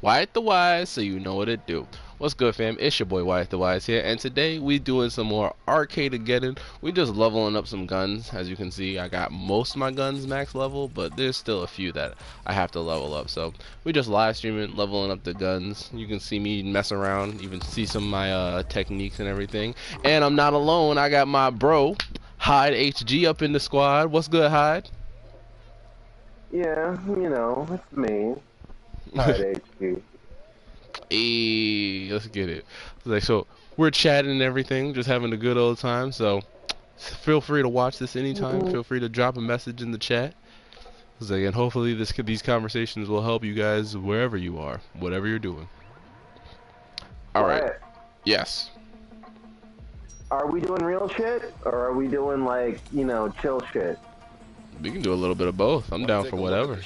Wyatt the Wise, so you know what it do. What's good, fam? It's your boy Wyatt the Wise here, and today we doing some more Arcadegeddon. We just leveling up some guns. As you can see, I got most of my guns max level, but there's still a few that I have to level up. So we just live streaming, leveling up the guns. You can see me mess around, even see some of my techniques and everything. And I'm not alone. I got my bro Hyde HG up in the squad. What's good, Hyde? Yeah, it's me. Alright, HQ. Hey, let's get it. Like, so we're chatting and everything, just having a good old time. So feel free to watch this anytime. Feel free to drop a message in the chat. Like, and hopefully these conversations will help you guys wherever you are, whatever you're doing. All right. What? Yes. Are we doing real shit, or are we doing, like, chill shit? We can do a little bit of both. I'm down for whatever.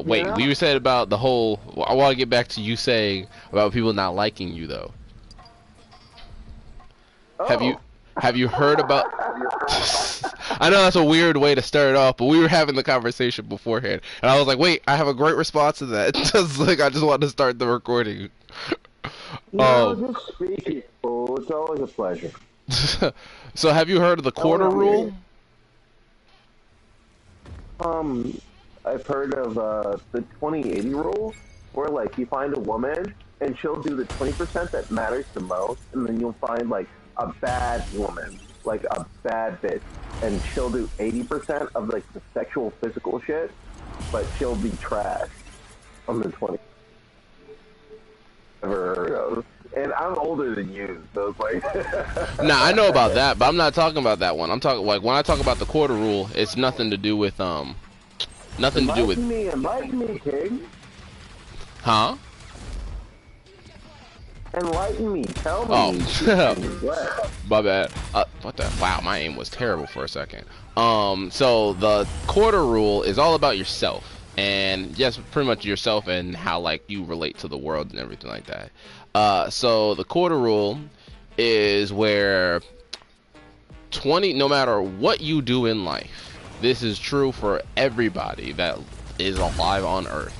Wait, Yeah. we were saying about the whole. I want to get back to you saying about people not liking you, though. Oh. Have you heard about? I know that's a weird way to start it off, but we were having the conversation beforehand, and I was like, "Wait, I have a great response to that." Just like I just wanted to start the recording. Just speak it, fool. It's always a pleasure. So, have you heard of the quarter rule? I've heard of the 20/80 rule, where like you find a woman and she'll do the 20% that matters the most, and then you'll find like a bad woman, like a bad bitch, and she'll do 80% of like the sexual, physical shit, but she'll be trash on the 20. Never heard of. And I'm older than you, so it's like. Nah, I know about that, but I'm not talking about that one. I'm talking like when I talk about the quarter rule, it's nothing to do with nothing to do with. Enlighten me, King. Huh? Enlighten me. Tell me. Oh, my bad. What the? Wow, my aim was terrible for a second. So the quarter rule is all about yourself, and yes, pretty much yourself and how like you relate to the world and everything like that. So the quarter rule is where no matter what you do in life, this is true for everybody that is alive on Earth.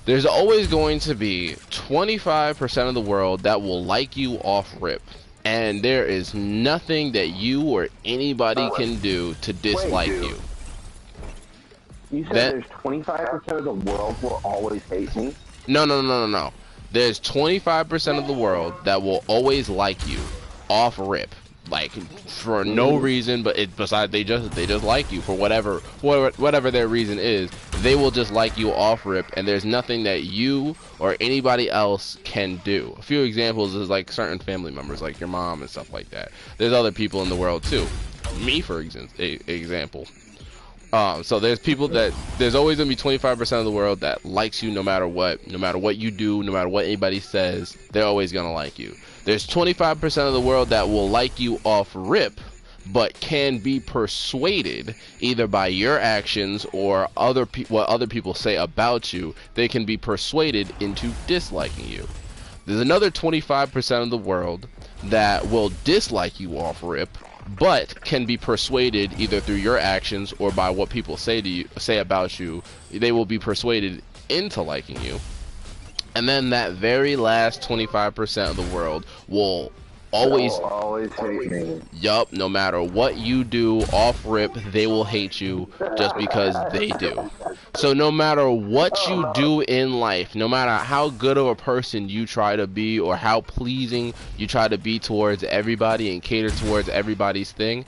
There's always going to be 25% of the world that will like you off rip. And there is nothing that you or anybody can do to dislike you. You said there's 25% of the world will always hate me? No. There's 25% of the world that will always like you off rip. Like for no reason, but besides they just like you for whatever their reason is. They will just like you off rip, and there's nothing that you or anybody else can do. A few examples is like certain family members, like your mom and stuff like that. There's other people in the world too. Me, for example. So there's always gonna be 25% of the world that likes you no matter what you do, no matter what anybody says. They're always gonna like you. There's 25% of the world that will like you off rip, but can be persuaded either by your actions or what other people say about you. They can be persuaded into disliking you. There's another 25% of the world that will dislike you off rip, but can be persuaded either through your actions or by what people say about you. They will be persuaded into liking you. And then that very last 25% of the world will always hate me. Yup, no matter what you do off rip, they will hate you just because they do. So no matter what you do in life, no matter how good of a person you try to be or how pleasing you try to be towards everybody and cater towards everybody's thing,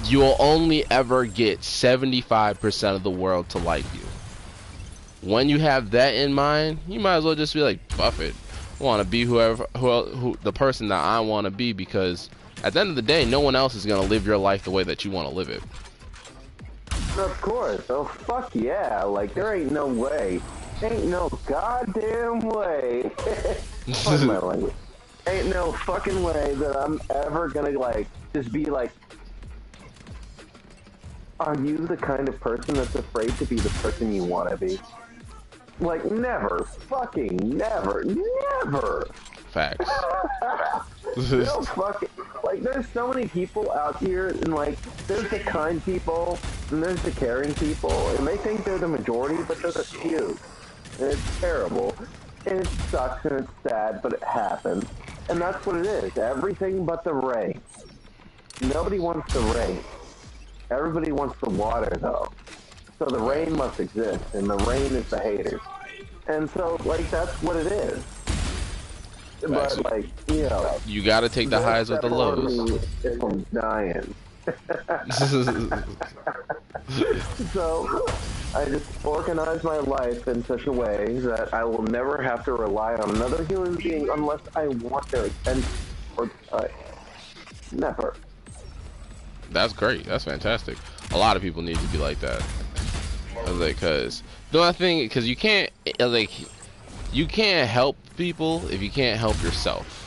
you will only ever get 75% of the world to like you. When you have that in mind, you might as well just be like, buff it. I want to be who the person that I want to be, because at the end of the day, no one else is going to live your life the way that you want to live it. Of course. Oh, fuck yeah. Like, there ain't no way. Ain't no goddamn way. Fuck my language. Ain't no fucking way that I'm ever gonna, like, just be like, are you the kind of person that's afraid to be the person you want to be? Like, never. Fucking never. Never. Facts. No fucking, like, there's so many people out here, and like, there's the kind people And there's the caring people, and they think they're the majority, but they're the few. And it's terrible. And it sucks and it's sad, but it happens. And that's what it is. Everything but the rain. Nobody wants the rain. Everybody wants the water, though. So the rain must exist, and the rain is the haters. And so, like, that's what it is. But, like, you know... You gotta take the highs with the lows. I'm dying. So, I just organize my life in such a way that I will never have to rely on another human being unless I want their attention or touch. Never. That's great. That's fantastic. A lot of people need to be like that. Like, cause the only thing, because you can't, like, you can't help people if you can't help yourself.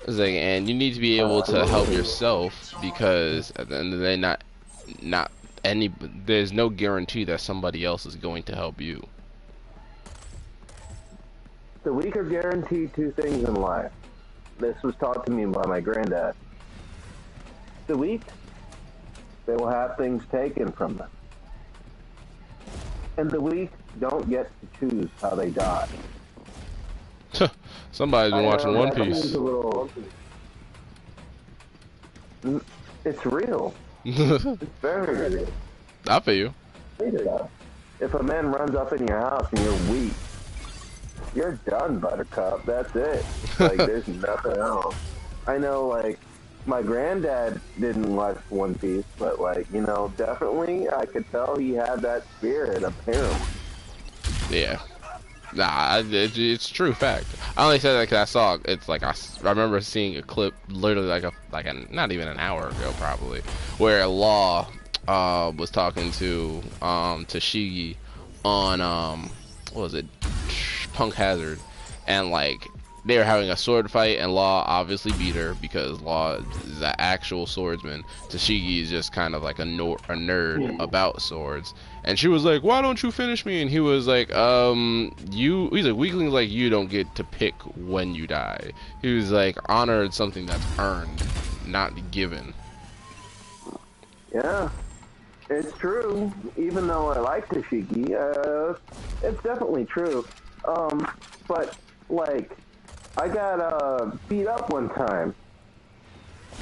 It's like, and you need to be able to help yourself, because at the end of the day, there's no guarantee that somebody else is going to help you. The weak are guaranteed two things in life. This was taught to me by my granddad. The weak, they will have things taken from them. And the weak don't get to choose how they die. Somebody's been watching One Piece. It's real. It's very real. I feel you. If a man runs up in your house and you're weak, you're done, Buttercup. That's it. Like, there's nothing else. I know, like, my granddad didn't watch One Piece, but, like, you know, definitely I could tell he had that spirit, apparently. Yeah. Nah, it's true fact. I only said that because I saw it's like I remember seeing a clip literally like not even an hour ago probably, where Law was talking to Shigi on what was it, Punk Hazard, and like they were having a sword fight, and Law obviously beat her because Law is an actual swordsman. Tashigi is just kind of like a nerd about swords. And she was like, "Why don't you finish me?" And he was like, he's like, weaklings like you don't get to pick when you die. He was like, honor is something that's earned, not given. Yeah, it's true. Even though I like Tashigi, it's definitely true. But like, I got beat up one time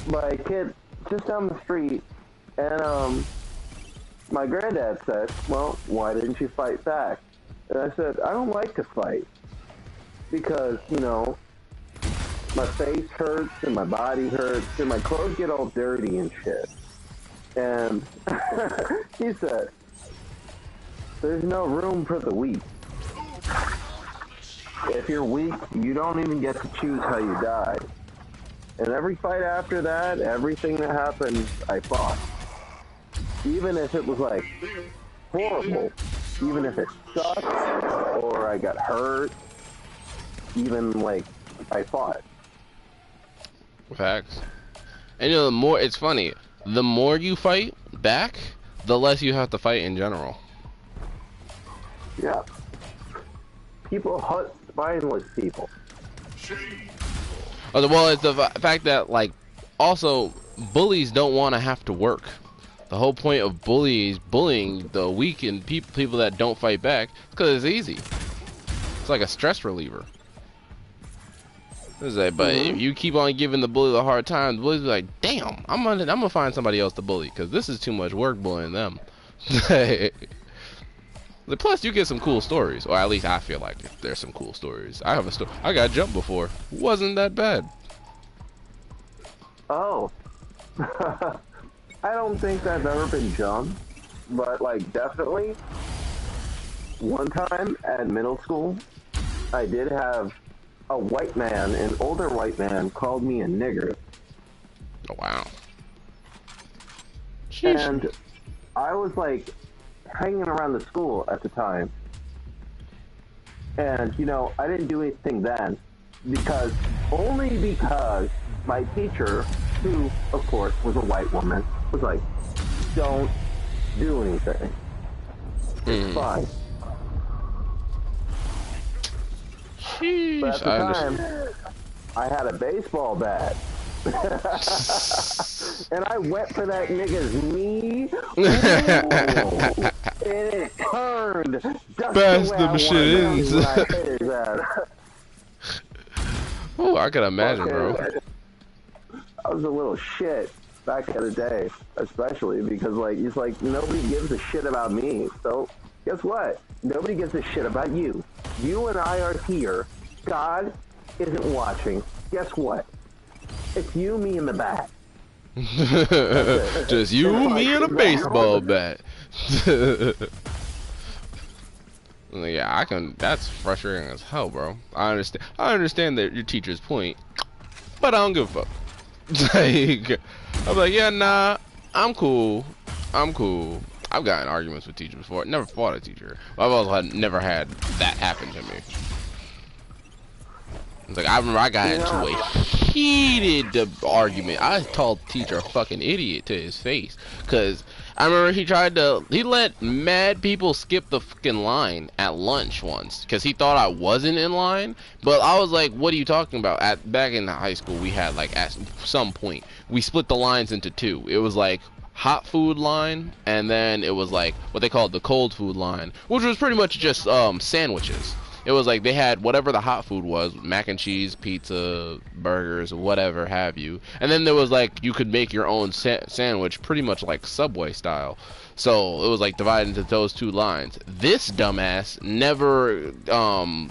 by a kid just down the street, and my granddad said, "Well, why didn't you fight back?" And I said, "I don't like to fight because, you know, my face hurts and my body hurts and my clothes get all dirty and shit." And he said, "There's no room for the weak. If you're weak, you don't even get to choose how you die." And every fight after that, everything that happened, I fought. Even if it was, like, horrible. Even if it sucked, or I got hurt. Even, like, I fought. Facts. And you know, the more, it's funny, the more you fight back, the less you have to fight in general. Yeah. People hunt spineless people. Well, it's the fact that, like, also, bullies don't want to have to work. The whole point of bullying the weak and people that don't fight back is because it's easy. It's like a stress reliever. But if you keep on giving the bully the hard time, the bully's like, "Damn, I'm gonna find somebody else to bully because this is too much work bullying them." Plus, you get some cool stories, or at least I feel like there's some cool stories. I have a story. I got jumped before. Wasn't that bad. Oh. I don't think I've ever been jumped, but, like, definitely one time at middle school, I did have a white man, an older white man, called me a nigger. Oh, wow. Sheesh. And I was, like, hanging around the school at the time. And, you know, I didn't do anything then only because my teacher, who, of course, was a white woman, was like, "Don't do anything. It's fine." Sheesh. But at the time, I had a baseball bat, And I went for that nigga's knee. Ooh, and it turned just Best the way them I shit wanted ins. to when I hit his ass. Oh, I can imagine, bro. I was a little shit back in the day, especially because like it's like nobody gives a shit about me. So guess what? Nobody gives a shit about you. You and I are here. God isn't watching. Guess what? It's you, me, and the bat. Just you, me, and a baseball bat. Yeah, I can. That's frustrating as hell, bro. I understand. I understand that your teacher's point, but I don't give a fuck. Like, I'm like, yeah, nah, I'm cool. I'm cool. I've gotten arguments with teachers before. Never fought a teacher. I've also never had that happen to me. It's like I remember I got into a heated argument. I called the teacher a fucking idiot to his face, cause I remember he let mad people skip the fucking line at lunch once, cause he thought I wasn't in line. But I was like, what are you talking about? Back in high school, we had like at some point we split the lines into two. It was like hot food line, and then it was like what they called the cold food line, which was pretty much just sandwiches. It was like they had whatever the hot food was, mac and cheese, pizza, burgers, whatever have you. And then there was like you could make your own sandwich, pretty much like Subway style. So it was like divided into those two lines. This dumbass never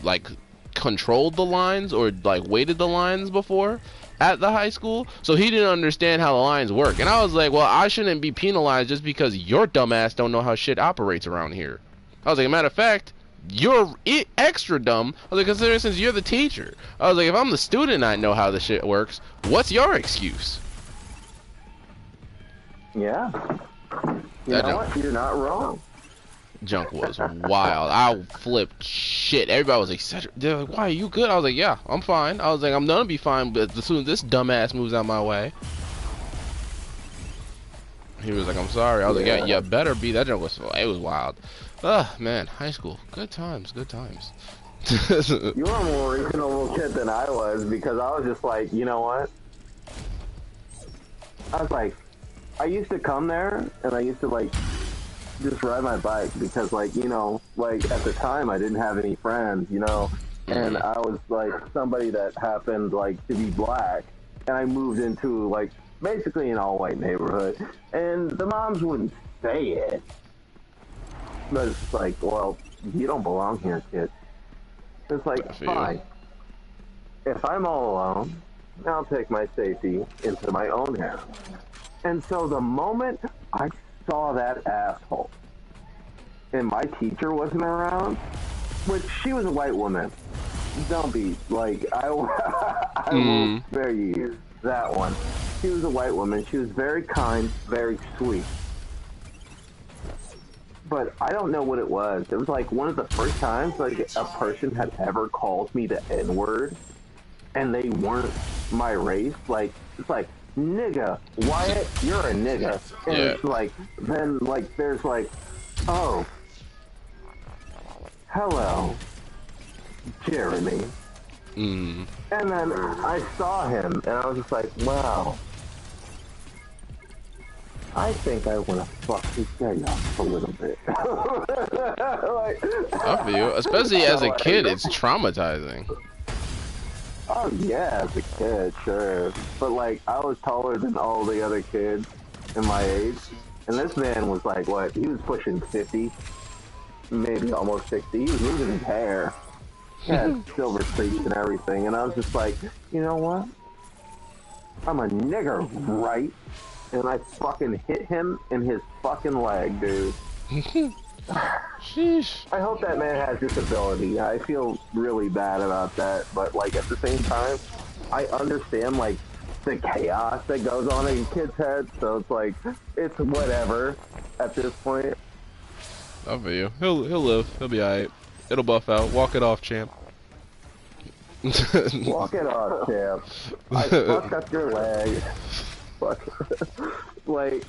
like controlled the lines or like weighted the lines before at the high school, so he didn't understand how the lines work. And I was like, well, I shouldn't be penalized just because your dumbass don't know how shit operates around here. I was like, matter of fact, you're extra dumb. I was like, consider since you're the teacher. I was like, if I'm the student and I know how the shit works, what's your excuse? Yeah. You know what? You're not wrong. Junk was wild. I flipped shit. Everybody was like, they're like, why are you good? I was like, yeah, I'm fine. I was like, I'm gonna be fine, but as soon as this dumbass moves out my way. He was like, I'm sorry. I was like, yeah, you better be. That junk was, it was wild. Ugh, man, high school. Good times, good times. You were a more reasonable kid than I was, because I was just like, you know what? I was like, I used to come there, and I used to, like, just ride my bike, because, like, you know, like, at the time, I didn't have any friends, you know, and I was, like, somebody that happened, like, to be black, and I moved into, like, basically an all-white neighborhood, and the moms wouldn't say it. But it's like, well, you don't belong here, kid. It's like, fine. If I'm all alone, I'll take my safety into my own hands. And so the moment I saw that asshole, and my teacher wasn't around, which she was a white woman. Don't be, like, I will spare you that one. She was a white woman. She was very kind, very sweet. But I don't know what it was. It was like one of the first times like a person had ever called me the N-word, and they weren't my race. Like, it's like, nigga, Wyatt, you're a nigga. And it's like, then like there's like, oh, hello, Jeremy. And then I saw him, and I was just like, wow. I think I want to fuck this guy up a little bit. Like, I feel you. Especially as a kid, it's traumatizing. Oh yeah, as a kid, sure. But like, I was taller than all the other kids in my age. And this man was like, what? He was pushing 50. Maybe almost 60. He was losing his hair. He had silver streaks and everything. And I was just like, you know what? I'm a nigger, right? And I fucking hit him in his fucking leg, dude. Sheesh. I hope that man has disability. I feel really bad about that, but like at the same time, I understand like the chaos that goes on in kids' heads, so it's like, it's whatever at this point. I feel you. He'll live. He'll be alright. It'll buff out. Walk it off, champ. Walk it off, champ. I fucked up your leg. Fuck. Like,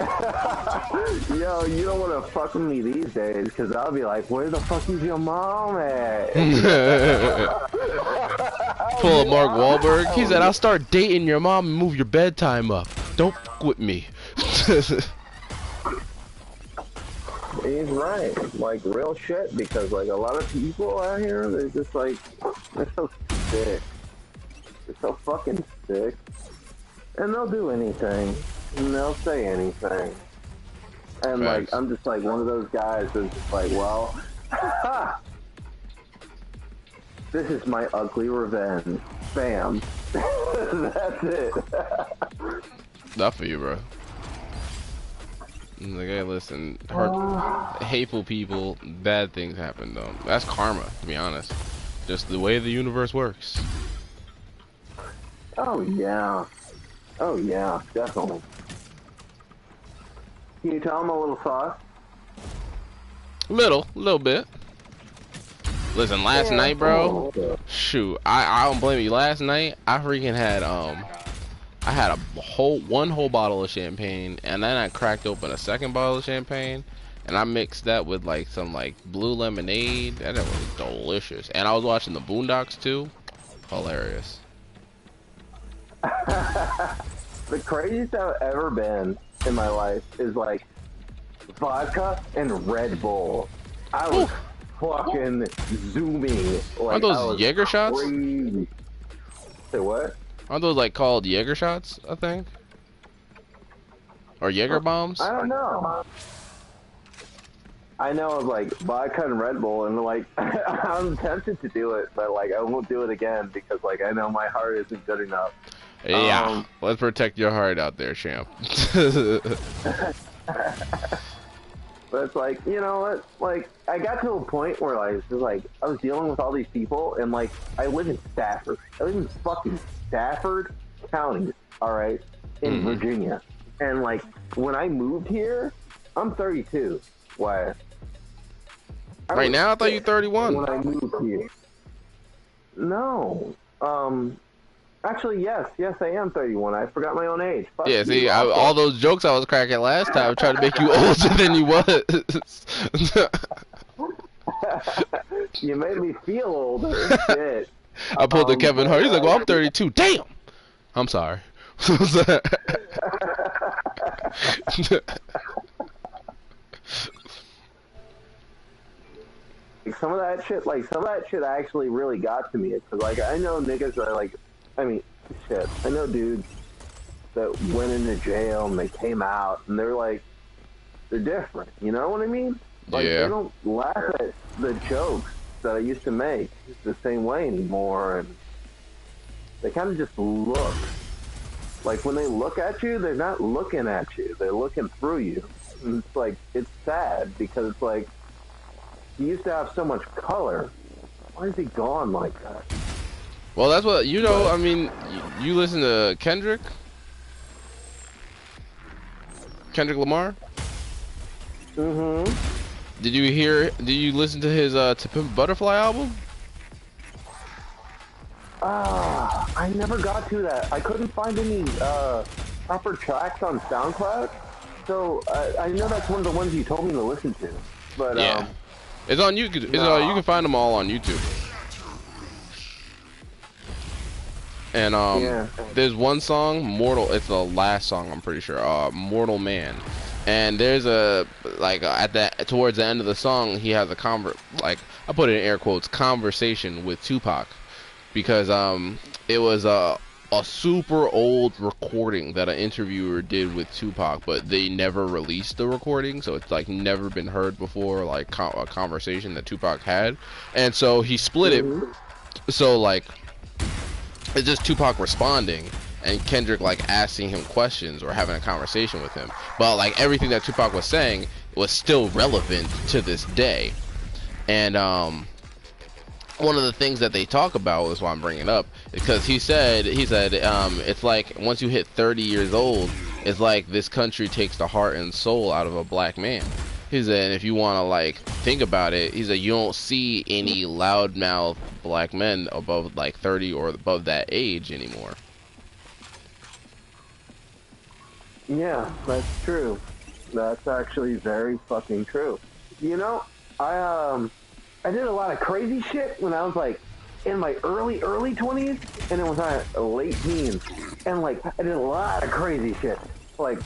yo, you don't want to fuck with me these days, because I'll be like, where the fuck is your mom at? Pull up Mark Wahlberg. He said, I'll start dating your mom and move your bedtime up. Don't fuck with me. He's right. Like, real shit, because, like, a lot of people out here, they're just, like, they're so sick. They're so fucking sick. And they'll do anything. And they'll say anything. And, like, I'm just, like, one of those guys that's just like, well, this is my ugly revenge. Bam. That's it. Not for you, bro. Like, hey, listen, hateful people, bad things happen, though. That's karma, to be honest. Just the way the universe works. Oh, yeah. Oh, yeah, definitely. Can you tell him a little sauce? Little bit. Listen, last night, bro. Shoot, I don't blame you. Last night, I freaking had I had one whole bottle of champagne, and then I cracked open a second bottle of champagne, and I mixed that with like some like blue lemonade. That was delicious. And I was watching the Boondocks too. Hilarious. The craziest I've ever been in my life is like vodka and Red Bull. I was fucking zooming. Like, aren't those Jaeger shots? Crazy. Say what? Aren't those like called Jaeger shots, I think? Or Jaeger bombs? I don't know. I know of like vodka and Red Bull, and like I'm tempted to do it, but like I won't do it again because like I know my heart isn't good enough. Yeah, let's protect your heart out there, champ. But it's like, you know what? Like, I got to a point where I was dealing with all these people, and like, I live in Stafford. I live in fucking Stafford County, all right, in Virginia. And like, when I moved here, I'm 32. Why? Right now, I thought you were 31. When I moved here. No. Actually, yes, I am 31. I forgot my own age. Fuck yeah, see, all those jokes I was cracking last time, trying to make you older than you was. You made me feel older. Shit. I pulled the Kevin Hart. He's like, well, I'm 32. Damn! I'm sorry. Some of that shit actually really got to me. Because, like, I know niggas that are like, I mean, shit. I know dudes that went into jail and they came out and they're like, they're different. You know what I mean? Like, yeah. They don't laugh at the jokes that I used to make the same way anymore, and they kind of just look. Like, when they look at you, they're not looking at you. They're looking through you. And it's like, it's sad because it's like, you used to have so much color. Why is he gone like that? Well, that's what, you know, I mean, you listen to Kendrick Lamar? Mm-hmm. Did you listen to his To Pimp a Butterfly album? I never got to that. I couldn't find any proper tracks on SoundCloud. So I know that's one of the ones you told me to listen to. But yeah. It's on YouTube. You can find them all on YouTube. And there's one song, Mortal. It's the last song, I'm pretty sure. Mortal Man. And there's towards the end of the song, he has a I put it in air quotes, conversation with Tupac, because it was a super old recording that an interviewer did with Tupac, but they never released the recording, so it's like never been heard before, like a conversation that Tupac had, and so he split it. So like, it's just Tupac responding and Kendrick like asking him questions or having a conversation with him, but like everything that Tupac was saying was still relevant to this day. And one of the things that they talk about is why I'm bringing it up, because he said it's like once you hit 30 years old, it's like this country takes the heart and soul out of a black man. He said, and if you want to like think about it, he said you don't see any loudmouth black men above like 30 or above that age anymore. Yeah, that's true. That's actually very fucking true. You know, I did a lot of crazy shit when I was like in my early 20s, and it was my late teens, and like I did a lot of crazy shit. Like,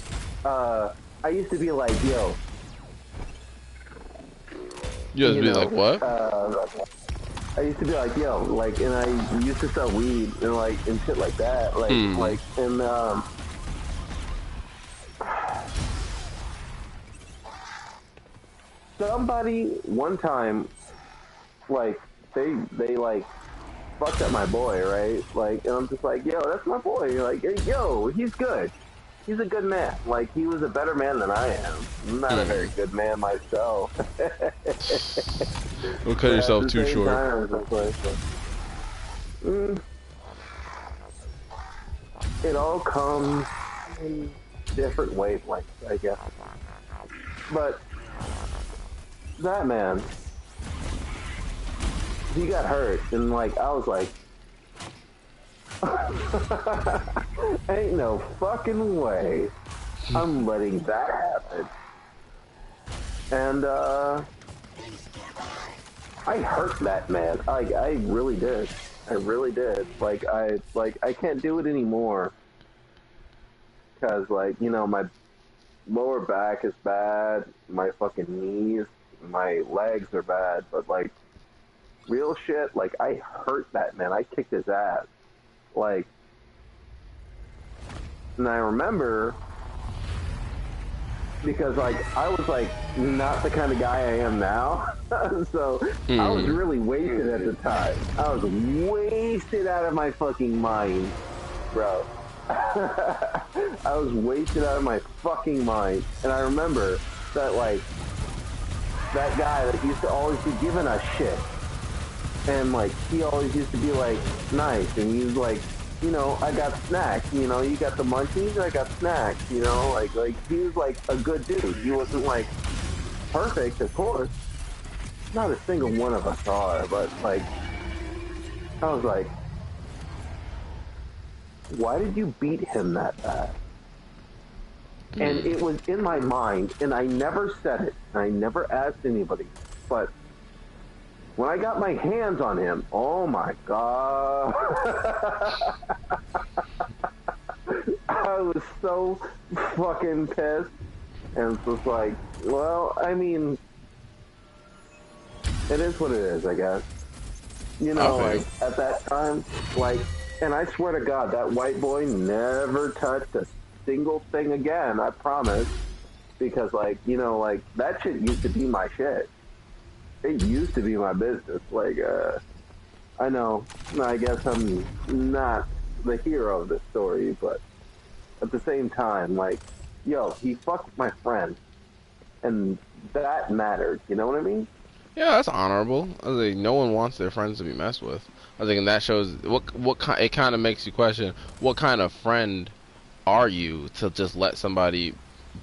uh, I used to be like, yo, You just you be like, know, what? I used to be like, yo, like, and I used to sell weed and like and shit like that, Hmm. and somebody one time like they like fucked up my boy, right? Like, and I'm just like, yo, that's my boy. Like, hey, yo, he's good. He's a good man. Like, he was a better man than I am. I'm not a Hmm. very good man myself. Don't cut But at yourself the too same short. time, I was just like, mm, it all comes in different wavelengths, I guess. But that man, he got hurt, and like, I was like, ain't no fucking way I'm letting that happen. And I hurt that man. I really did. I really did. I can't do it anymore because like my lower back is bad, my fucking knees, my legs are bad. But like real shit, like I hurt that man. I kicked his ass. Like, and I remember because like I was like not the kind of guy I am now. So I was Hmm. really wasted at the time. I was wasted out of my fucking mind, bro. I was wasted out of my fucking mind. And I remember that like that guy that used to always be giving us shit, and like he always used to be like nice, and he was like, I got snacks, you got the munchies, I got snacks, like he was like a good dude. He wasn't like perfect, of course. Not a single one of us are, but like I was like, why did you beat him that bad? And Hmm. it was in my mind, and I never said it, and I never asked anybody, but when I got my hands on him, oh my god. I was so fucking pissed. And it's just like, well, I mean, it is what it is, I guess. I feel. Like, at that time, like, and I swear to God, that white boy never touched a single thing again, I promise. Because, like, like, that shit used to be my shit. It used to be my business. Like, I know, I guess I'm not the hero of the story, but at the same time, like, yo, he fucked my friend, and that mattered. You know what I mean? Yeah, that's honorable. I was like, no one wants their friends to be messed with. I was thinking that shows what kind. It kind of makes you question what kind of friend are you to just let somebody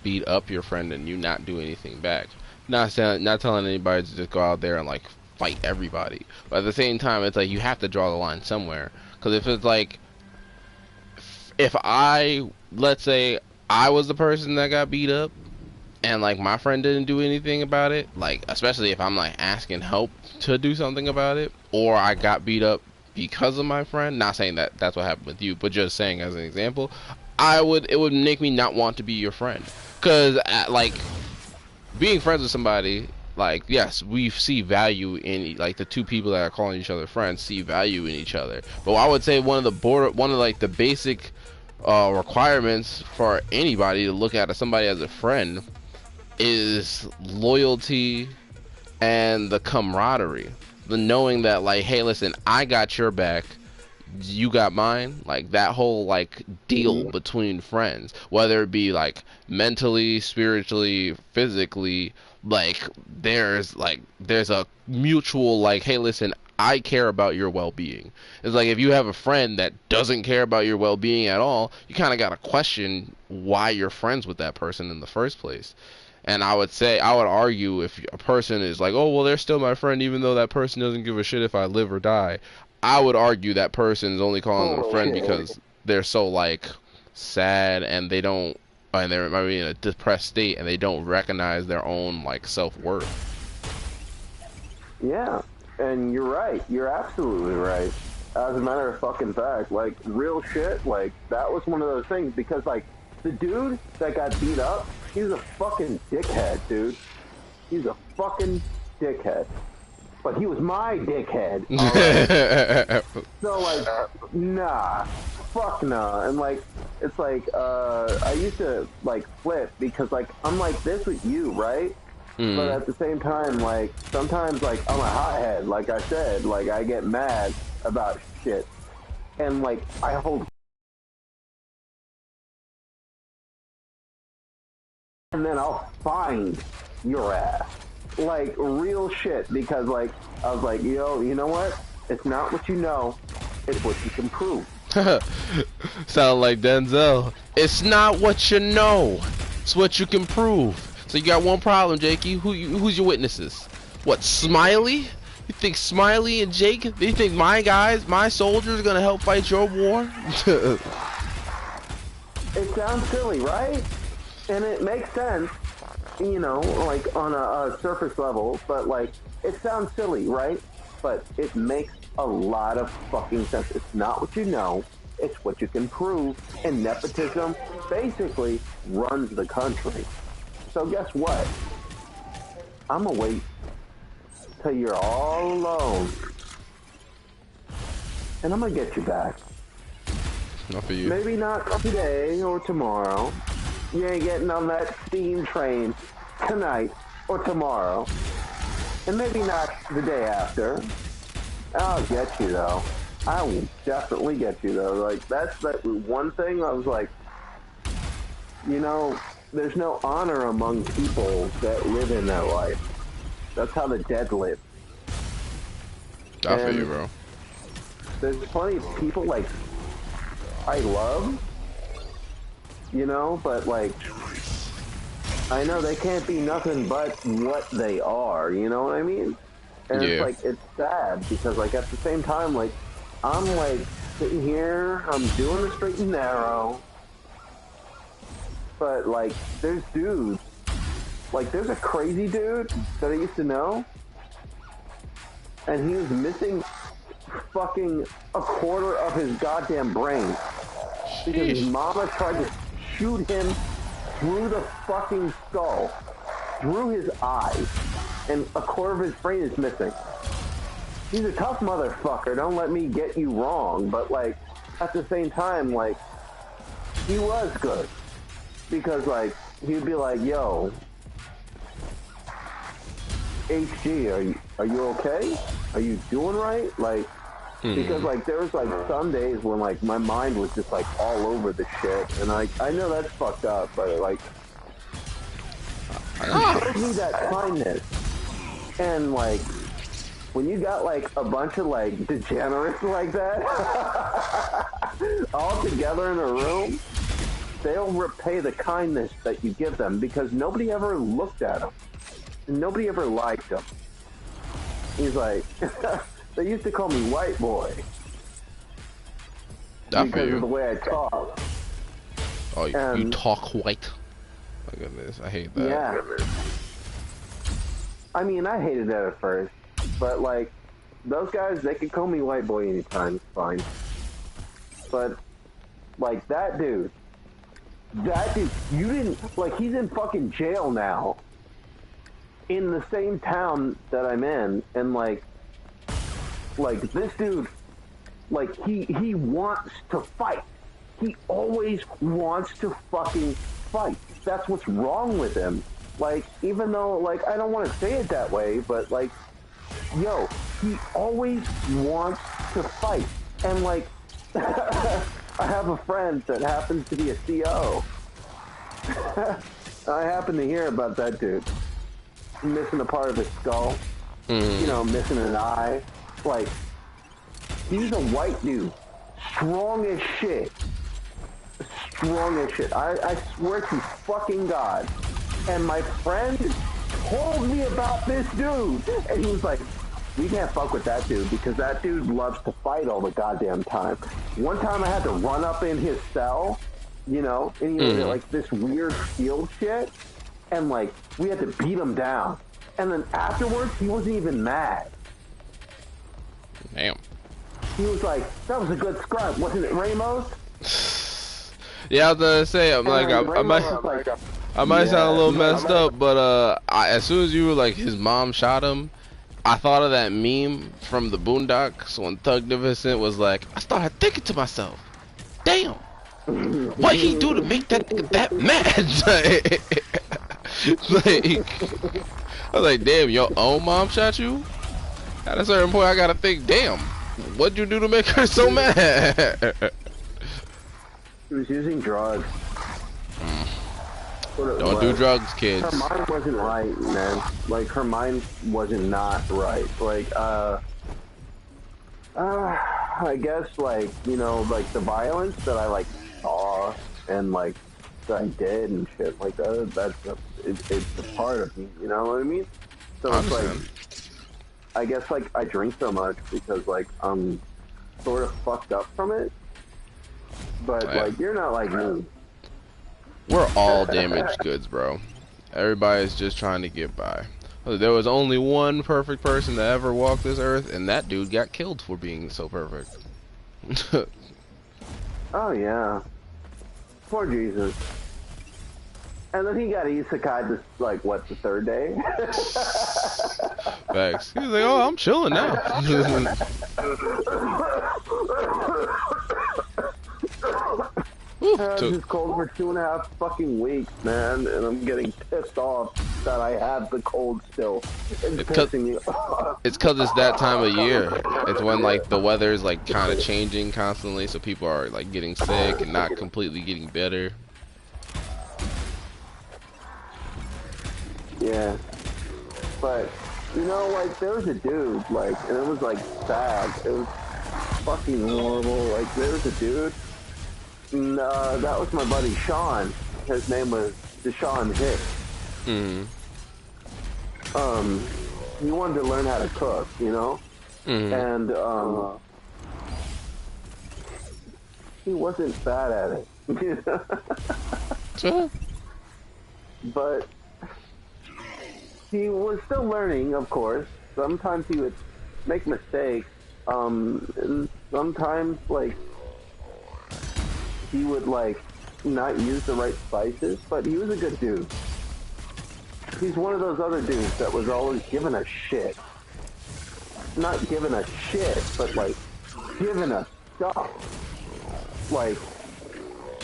beat up your friend and you not do anything back. Not telling anybody to just go out there and like fight everybody. But at the same time, it's like you have to draw the line somewhere. Because if it's like if I let's say I was the person that got beat up and like my friend didn't do anything about it, like especially if I'm like asking help to do something about it, or I got beat up because of my friend, not saying that that's what happened with you, but just saying as an example, it would make me not want to be your friend. Because like being friends with somebody, like yes, we see value in like the two people that are calling each other friends see value in each other. But I would say one of like the basic requirements for anybody to look at somebody as a friend is loyalty and the camaraderie. The knowing that like, hey, listen, I got your back, you got mine. Like that whole like deal Mm-hmm. between friends, whether it be like mentally, spiritually, physically, there's a mutual like, hey, listen, I care about your well-being. It's like if you have a friend that doesn't care about your well-being at all, you kind of got to question why you're friends with that person in the first place. And I would argue if a person is like, oh, well, they're still my friend, even though that person doesn't give a shit if I live or die. I would argue that person is only calling them a Oh friend shit. because they're so like sad and they don't. and they might be in a depressed state, and they don't recognize their own like self-worth. Yeah, and you're right. You're absolutely right. As a matter of fucking fact, like, real shit, like, that was one of those things, because, like, the dude that got beat up, he was a fucking dickhead, dude. He's a fucking dickhead. But he was my dickhead, alright? So, like, nah. Fuck nah. And, like, it's like, I used to, like, flip, because, like, I'm like this with you, right? But at the same time, like, sometimes, like, I'm a hothead, like I said, like, I get mad about shit. And, like, I hold... And then I'll find your ass. Like, real shit, because, like, I was like, yo, you know what? It's not what you know, it's what you can prove. Sound like Denzel. It's not what you know, it's what you can prove. So you got one problem, Jakey. Who's your witnesses? What, Smiley? You think Smiley and Jake, they think my guys, my soldiers are gonna help fight your war? It sounds silly, right? And it makes sense, you know, like on a surface level, but like, it sounds silly, right? But it makes a lot of fucking sense. It's not what you know, it's what you can prove, and nepotism basically runs the country. So guess what? I'm gonna wait till you're all alone, and I'm gonna get you back. Not for you. Maybe not today or tomorrow. You ain't getting on that steam train tonight or tomorrow. And maybe not the day after. I'll get you, though. I will definitely get you, though. Like, that's that one thing I was like, you know, there's no honor among people that live in that life. That's how the dead live. I feel you, bro. There's plenty of people, like, I love, you know, but, like, I know they can't be nothing but what they are, you know what I mean? And it's, like, it's sad, because, like, at the same time, like, I'm, like, sitting here, I'm doing the straight and narrow, but, like, there's dudes, like, there's a crazy dude that I used to know, and he was missing fucking a quarter of his goddamn brain, because his mama tried to shoot him through the fucking skull, through his eyes, and a quarter of his brain is missing. He's a tough motherfucker, don't let me get you wrong, but, like, at the same time, like, he was good. Because, like, he'd be like, yo, HG, are you okay? Are you doing right? Like, because, like, there was, like, some days when, like, my mind was just, like, all over the shit, and, like, I know that's fucked up, but, like, he showed me that kindness, and, like, when you got, like, a bunch of, like, degenerates like that, all together in a room, they'll repay the kindness that you give them, because nobody ever looked at them. Nobody ever liked him. He's like, they used to call me white boy. Because of the way I talk. Oh, you talk white? My goodness, I hate that. Yeah. I mean, I hated that at first. But, like, those guys, they could call me white boy anytime, it's fine. But, like, that dude, you didn't, like, he's in fucking jail now. In the same town that I'm in, and, like, this dude, like, he wants to fight. He always wants to fucking fight. That's what's wrong with him. Like, even though, like, I don't want to say it that way, but, like, yo, he always wants to fight. And, like, I have a friend that happens to be a CO. I happen to hear about that dude. Missing a part of his skull. You know, missing an eye. Like, he's a white dude. Strong as shit. Strong as shit. I swear to fucking God. And my friend told me about this dude. And he was like, we can't fuck with that dude because that dude loves to fight all the goddamn time. One time I had to run up in his cell you know, and he was like this weird field shit, and like we had to beat him down, and then afterwards he wasn't even mad. Damn. He was like, "That was a good scrub, wasn't it, Ramos?" Yeah, I was gonna say, I'm like, I might sound a little messed up, but as soon as you were like, his mom shot him, I thought of that meme from the Boondocks when Thugnificent was like, I started thinking to myself, damn, what he do to make that mad? Like, I was like, damn, your own mom shot you? At a certain point, I gotta think, damn, what'd you do to make her so mad? He was using drugs. Don't do drugs, kids. Her mind wasn't right, man. Like, her mind wasn't not right. Like, I guess, like, you know, like, the violence that I, like, saw and, like, that I did and shit like that, it's a part of me, you know what I mean? So it's like, I guess, like, I drink so much because, like, I'm sort of fucked up from it. But, like, you're not like me. We're all damaged goods, bro. Everybody's just trying to get by. There was only one perfect person to ever walk this earth, and that dude got killed for being so perfect. Oh, yeah. Poor Jesus. And then he got isekai this, like, what, the third day? Facts. He was like, oh, I'm chilling now. I was just cold for 2.5 fucking weeks, man, and I'm getting pissed off that I have the cold still. It's pissing me off. It's cause it's that time of year. It's when like the weather is like kind of changing constantly, so people are like getting sick and not completely getting better. Yeah, but you know, like there was a dude, like, and it was like sad. It was fucking horrible. Like there was a dude. And, that was my buddy Sean. His name was Deshaun Hicks. He wanted to learn how to cook, you know? And, he wasn't bad at it. But he was still learning, of course. Sometimes he would make mistakes. And sometimes, like, he would, like, not use the right spices, but he was a good dude. He's one of those other dudes that was always giving a shit. Not giving a shit, but, like, giving a stuff. Like,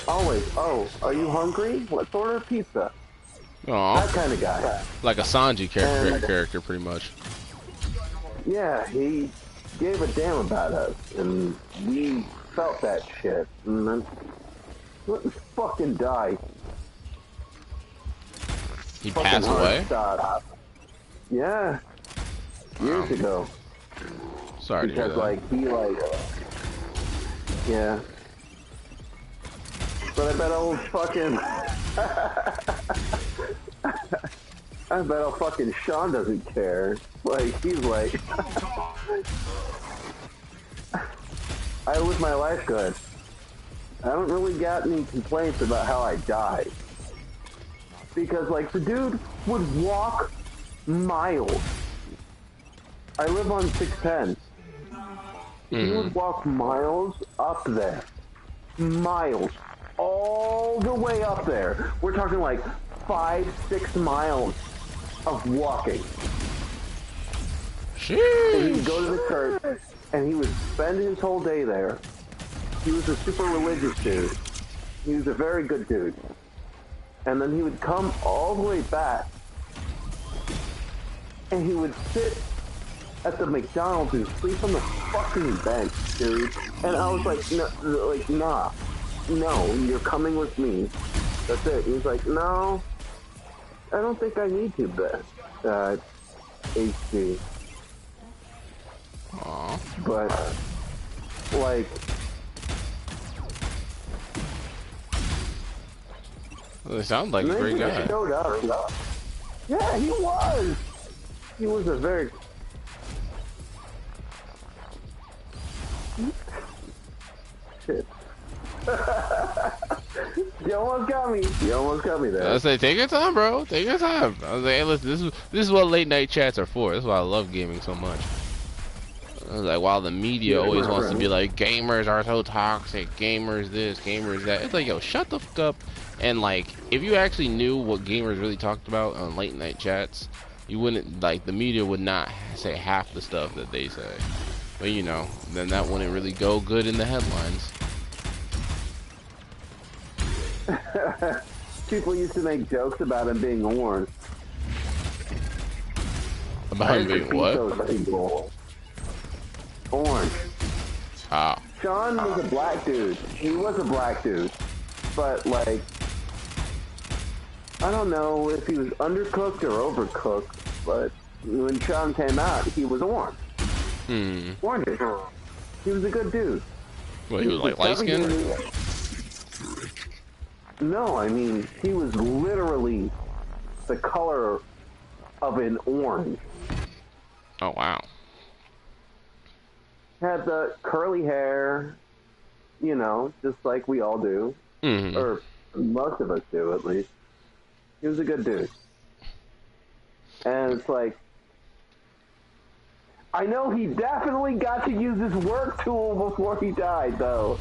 always, oh, are you hungry? Let's order pizza. Aww. That kind of guy. Like a Sanji character, pretty much. Yeah, he gave a damn about us, and we felt that shit. And then, let him fucking die. He passed away? Yeah. Years ago. Sorry to hear that. Because, like, he, like... Yeah. But I bet old fucking... I bet old fucking Sean doesn't care. Like, he's like... I live my life good. I haven't really got any complaints about how I died. Because, like, the dude would walk miles. I live on 610. He would walk miles up there. Miles. All the way up there. We're talking, like, 5-6 miles of walking. Sheesh. And he'd go to the church, and he would spend his whole day there. He was a super religious dude. He was a very good dude. And then he would come all the way back, and he would sit at the McDonald's and sleep on the fucking bench, dude. And I was like, nah, no, you're coming with me. That's it. He was like, no, I don't think I need to, but, HD. Aww. But, like... Well, it sounds like a great guy. Showed up. Yeah, he was. He was a very... Shit. You almost got me. You almost got me there. I say, take your time, bro. Take your time. I was like, hey, listen, this is what late night chats are for. This is why I love gaming so much. I was like, while the media always wants to be like, gamers are so toxic, gamers this, gamers that. It's like, yo, shut the fuck up. And like, if you actually knew what gamers really talked about on late night chats, you wouldn't, like, the media would not say half the stuff that they say. But you know, then that wouldn't really go good in the headlines. People used to make jokes about him being orange. About him being what? Orange. Ah. Sean was a black dude. He was a black dude. But, like, I don't know if he was undercooked or overcooked, but when Sean came out, he was orange. Orange. He was a good dude. Well, he was like light skinned? No, I mean, he was literally the color of an orange. Oh, wow. Had the curly hair, you know, just like we all do. Or most of us do, at least. He was a good dude. And it's like, I know he definitely got to use his work tool before he died, though.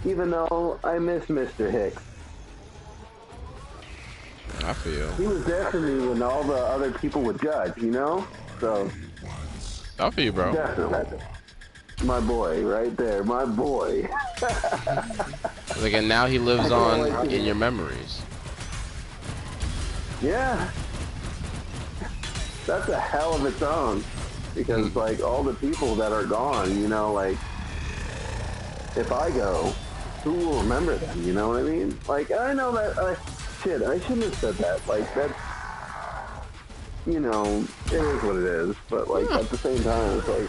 Even though I miss Mr. Hicks. I feel. He was there for me when all the other people would judge, you know? So. I feel you, bro. Definitely. My boy, right there. My boy. Like, and now he lives on in your memories. Yeah. That's a hell of its own. Because, like, all the people that are gone, you know, like, if I go, who will remember them? You know what I mean? Like, I know that, shit, I shouldn't have said that. Like, that's, you know, it is what it is. But, like, at the same time, it's like,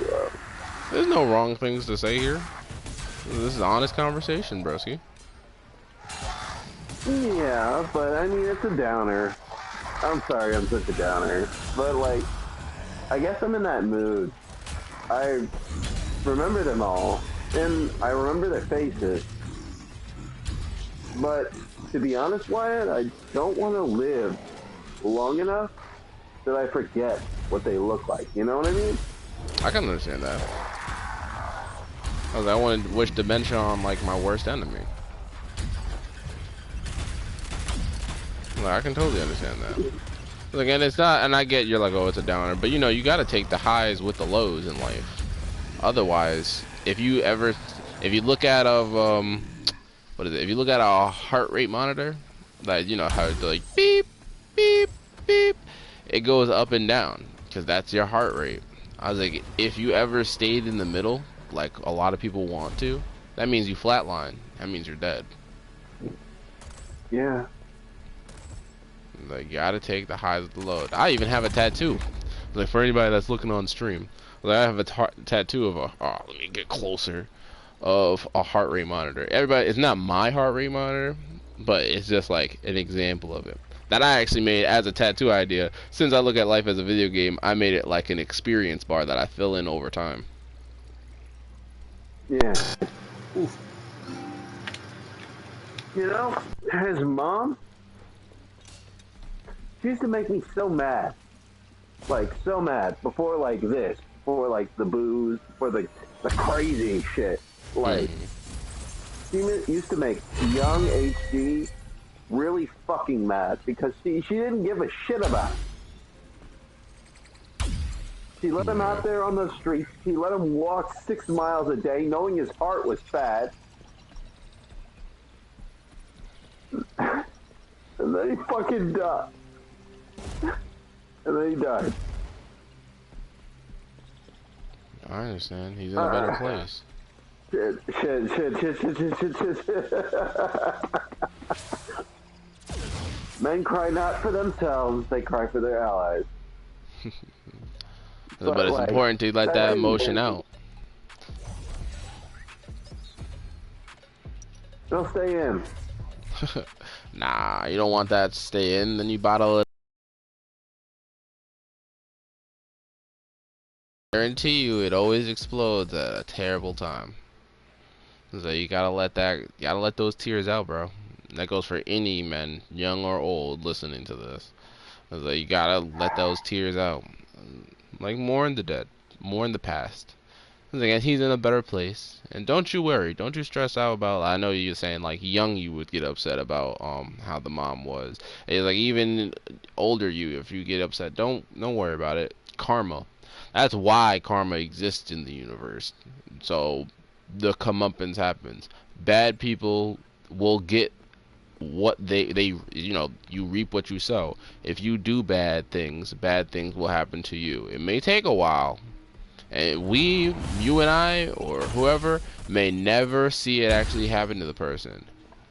there's no wrong things to say here. This is honest conversation, broski. yeah, but, I mean, it's a downer. I'm sorry I'm such a downer. But, like, I guess I'm in that mood. I remember them all. And I remember their faces. But to be honest, Wyatt, I don't want to live long enough that I forget what they look like. You know what I mean? I can understand that. I want to wish dementia on like my worst enemy. Like, I can totally understand that. Like, and it's not, and I get you're like, oh, it's a downer, but you know, you got to take the highs with the lows in life. Otherwise, if you look at what is it? If you look at a heart rate monitor, like, you know how it's like beep, beep, beep, it goes up and down because that's your heart rate. I was like, if you ever stayed in the middle, like a lot of people want to, that means you flatline. That means you're dead. Yeah. Like, you gotta take the highs with the lows. I even have a tattoo. Like, for anybody that's looking on stream, like, I have a tattoo of let me get closer, of a heart rate monitor. Everybody, it's not my heart rate monitor, but it's just like an example of it that I actually made as a tattoo idea. Since I look at life as a video game, I made it like an experience bar that I fill in over time. Yeah. Oof. You know, his mom, she used to make me so mad. Like, so mad. Before, like, this. Before, like, the booze. Before the crazy shit. Like, she used to make young HD really fucking mad because she didn't give a shit about it. She let him out there on the streets. She let him walk 6 miles a day knowing his heart was bad. And then he fucking died. And then he died. I understand. He's in a better place. Shit. Men cry not for themselves, they cry for their allies. But it's like, important to let that emotion out. Don't stay in. Nah, you don't want that to stay in, then you bottle it. I guarantee you it always explodes at a terrible time. So you gotta let those tears out, bro. That goes for any men, young or old, listening to this. So you gotta let those tears out. Like, mourn the dead, mourn the past. Again, he's in a better place, and don't you worry, don't you stress out about. I know you're saying like young you would get upset about how the mom was. It's like even older you, if you get upset, don't worry about it. Karma. That's why karma exists in the universe. So the comeuppance happens. Bad people will get what they you reap what you sow. If you do bad things will happen to you. It may take a while, and you and I, or whoever, may never see it actually happen to the person.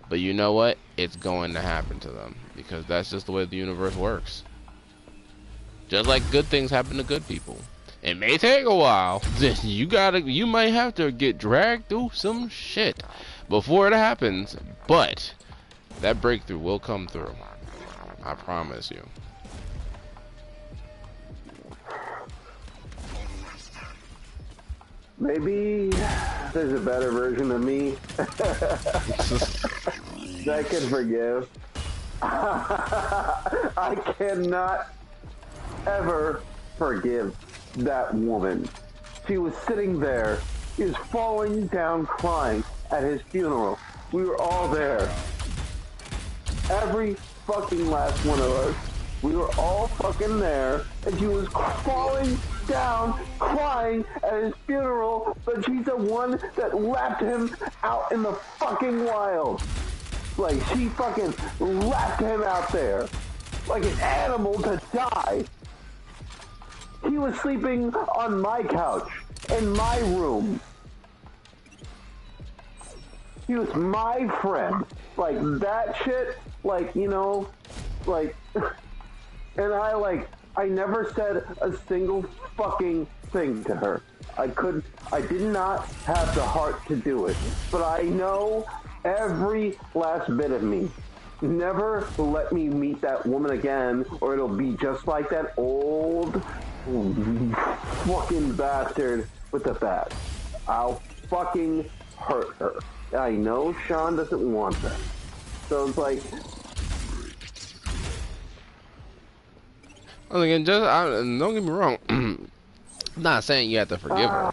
But you know what? It's going to happen to them, because that's just the way the universe works. Just like good things happen to good people. It may take a while. You might have to get dragged through some shit before it happens, but that breakthrough will come through. I promise you. Maybe there's a better version of me that I can forgive. I cannot ever forgive that woman. She was sitting there. She was falling down crying at his funeral. We were all there. Every fucking last one of us. We were all fucking there, and she was falling down, crying at his funeral, but she's the one that left him out in the fucking wild. Like, she fucking left him out there, like an animal to die. He was sleeping on my couch, in my room. He was my friend. Like, that shit, like, you know, like... And I never said a single fucking thing to her. I did not have the heart to do it. But I know every last bit of me. Never let me meet that woman again, or it'll be just like that old fucking bastard with the bat. I'll fucking hurt her. I know Sean doesn't want that. So it's like... Again, don't get me wrong. I'm not saying you have to forgive her.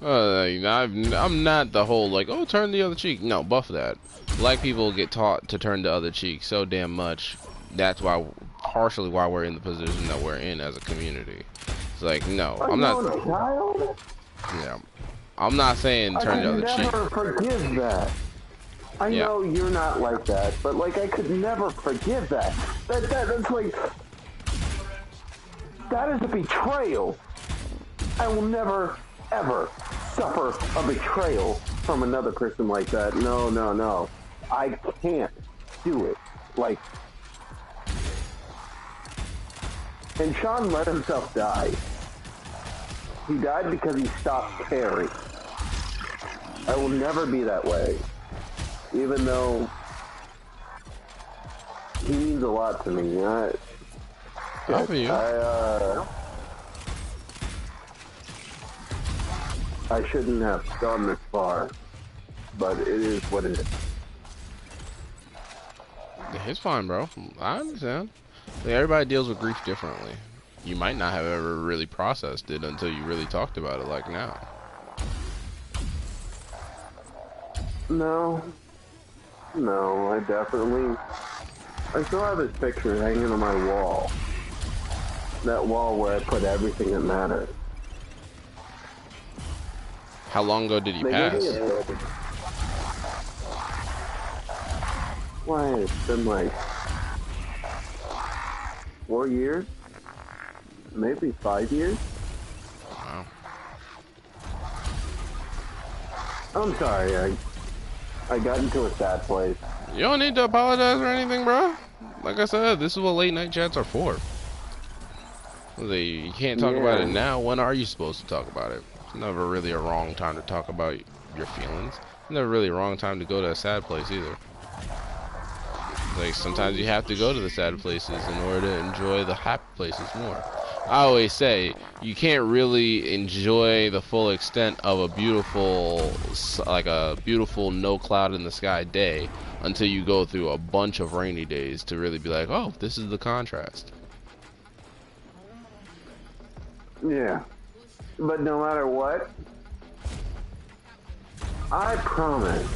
I'm not the whole like, oh, turn the other cheek. No, buff that. Black people get taught to turn the other cheek so damn much. That's why, partially why we're in the position that we're in as a community. It's like, no, I'm not. Yeah, I'm not saying turn the other cheek. I could never forgive that. I know you're not like that, but like I could never forgive that. That's like. That is a betrayal. I will never, ever suffer a betrayal from another person like that. No, no, no. I can't do it. Like... And Sean let himself die. He died because he stopped caring. I will never be that way. Even though he means a lot to me. Good for you. I shouldn't have gone this far, but it is what it is. It's fine, bro. I understand. Like, everybody deals with grief differently. You might not have ever really processed it until you really talked about it, like now. No, I still have his picture hanging on my wall. That wall where I put everything that matters. How long ago did he pass? Why, it's been like 4 years? Maybe 5 years? Wow. I'm sorry, I got into a sad place. You don't need to apologize or anything, bro. Like I said, this is what late night chats are for. You can't talk about it now. When are you supposed to talk about it? It's never really a wrong time to talk about your feelings. It's never really a wrong time to go to a sad place either. Like, sometimes you have to go to the sad places in order to enjoy the happy places more. I always say you can't really enjoy the full extent of a beautiful, like a beautiful no cloud in the sky day until you go through a bunch of rainy days to really be like, oh, this is the contrast. Yeah. But no matter what, I promise,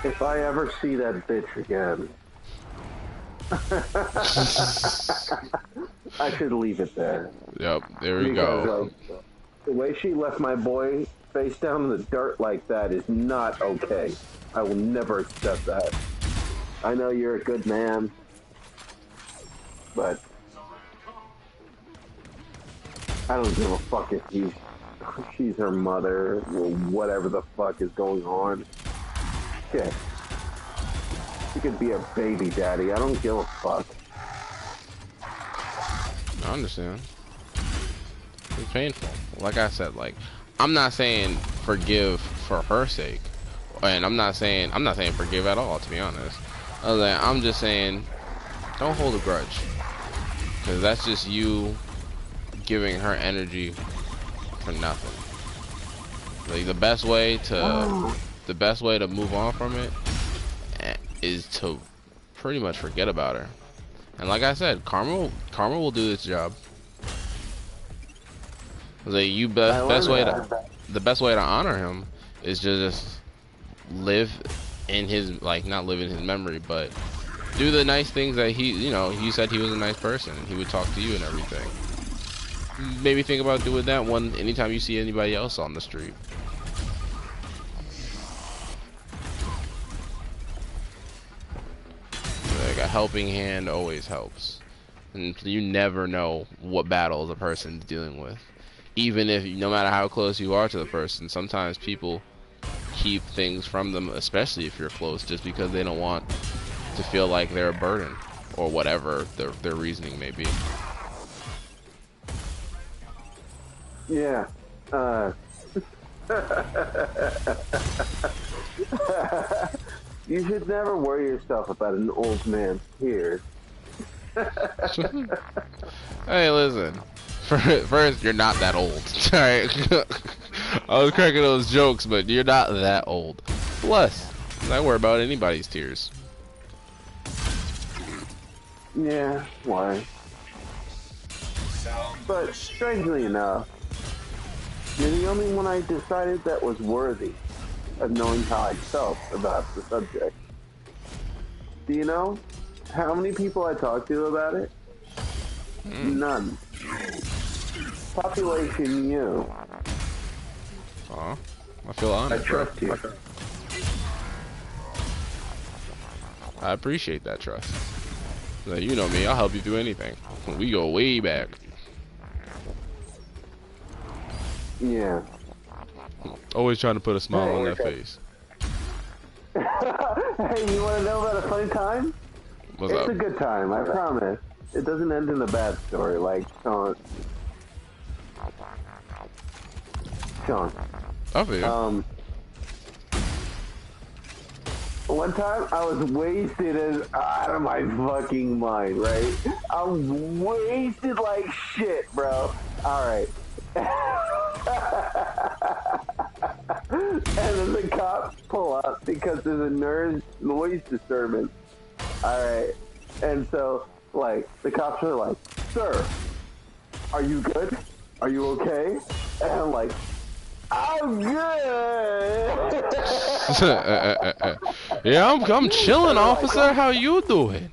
if I ever see that bitch again, I should leave it there. Yep, there we Because, go. the way she left my boy face down in the dirt like that is not okay. I will never accept that. I know you're a good man, but I don't give a fuck if she's her mother or whatever the fuck is going on. Shit. She could be a baby daddy. I don't give a fuck. I understand. It's painful. Like I said, like I'm not saying forgive for her sake, and I'm not saying forgive at all. To be honest, I'm just saying don't hold a grudge, because that's just you giving her energy for nothing. Like the best way to move on from it is to pretty much forget about her. And like I said, karma will do its job. Like the best way to honor him is just live in his, like, not live in his memory, but do the nice things that he said he was a nice person and he would talk to you and everything. Maybe think about doing that anytime you see anybody else on the street. Like a helping hand always helps, and you never know what battles a person's dealing with. Even if, no matter how close you are to the person, sometimes people keep things from them, especially if you're close, just because they don't want to feel like they're a burden, or whatever their reasoning may be. Yeah. You should never worry yourself about an old man's tears. Hey, listen. First, you're not that old. Alright? I was cracking those jokes, but you're not that old. Plus, I worry about anybody's tears. Yeah, why? But strangely enough, you're the only one I decided that was worthy of knowing how I felt about the subject. Do you know how many people I talked to about it? None. Population you. Aw, I feel honored. I trust you. I appreciate that trust. Like, you know me, I'll help you through anything. We go way back. Yeah. Always trying to put a smile on that face. Hey, you want to know about a funny time? What's It's up? a good time, I promise. It doesn't end in a bad story, like Sean. I feel. One time I was wasted as out of my fucking mind, right? I'm wasted like shit, bro. Alright. And then the cops pull up because there's a noise disturbance. Alright. And so, like, the cops are like, "Sir, are you good? Are you okay?" And I'm like, "I'm good." Yeah, I'm chilling, officer. How you doing?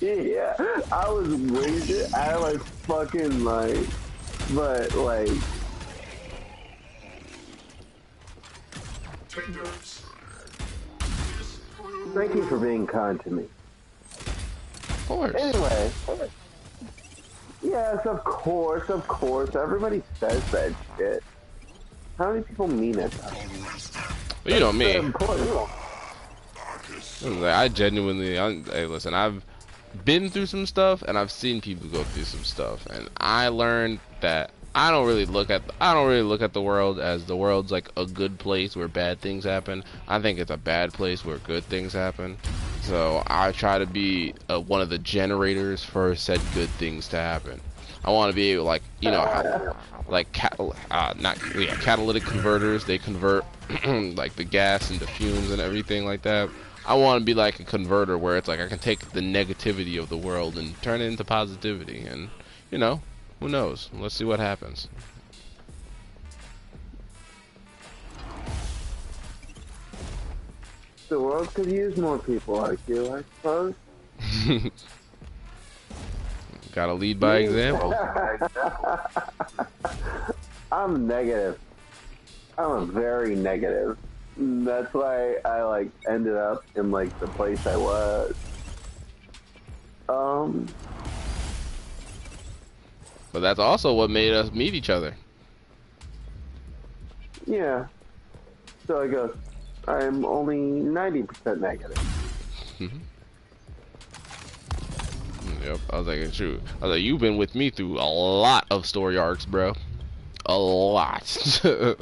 Yeah, I was wasted out of my fucking mind, but like, thank you for being kind to me. Of course. Anyway, yes, of course, everybody says that shit. How many people mean it? But you know me. Important. Like, I genuinely, hey, listen, I've been through some stuff and I've seen people go through some stuff, and I learned that I don't really look at the world as the world's like a good place where bad things happen. I think it's a bad place where good things happen. So I try to be one of the generators for said good things to happen. I want to be able, like, you know, how, like catalytic converters. They convert like the gas into fumes and everything like that. I want to be like a converter where it's like I can take the negativity of the world and turn it into positivity. And you know, who knows? Let's see what happens. The world could use more people like you, I suppose. Gotta lead by example. I'm negative. I'm very negative. That's why I like ended up in like the place I was. But that's also what made us meet each other. Yeah. So I go, I'm only 90% negative. Yep. I was like, shoot. I was like, you've been with me through a lot of story arcs, bro. A lot. You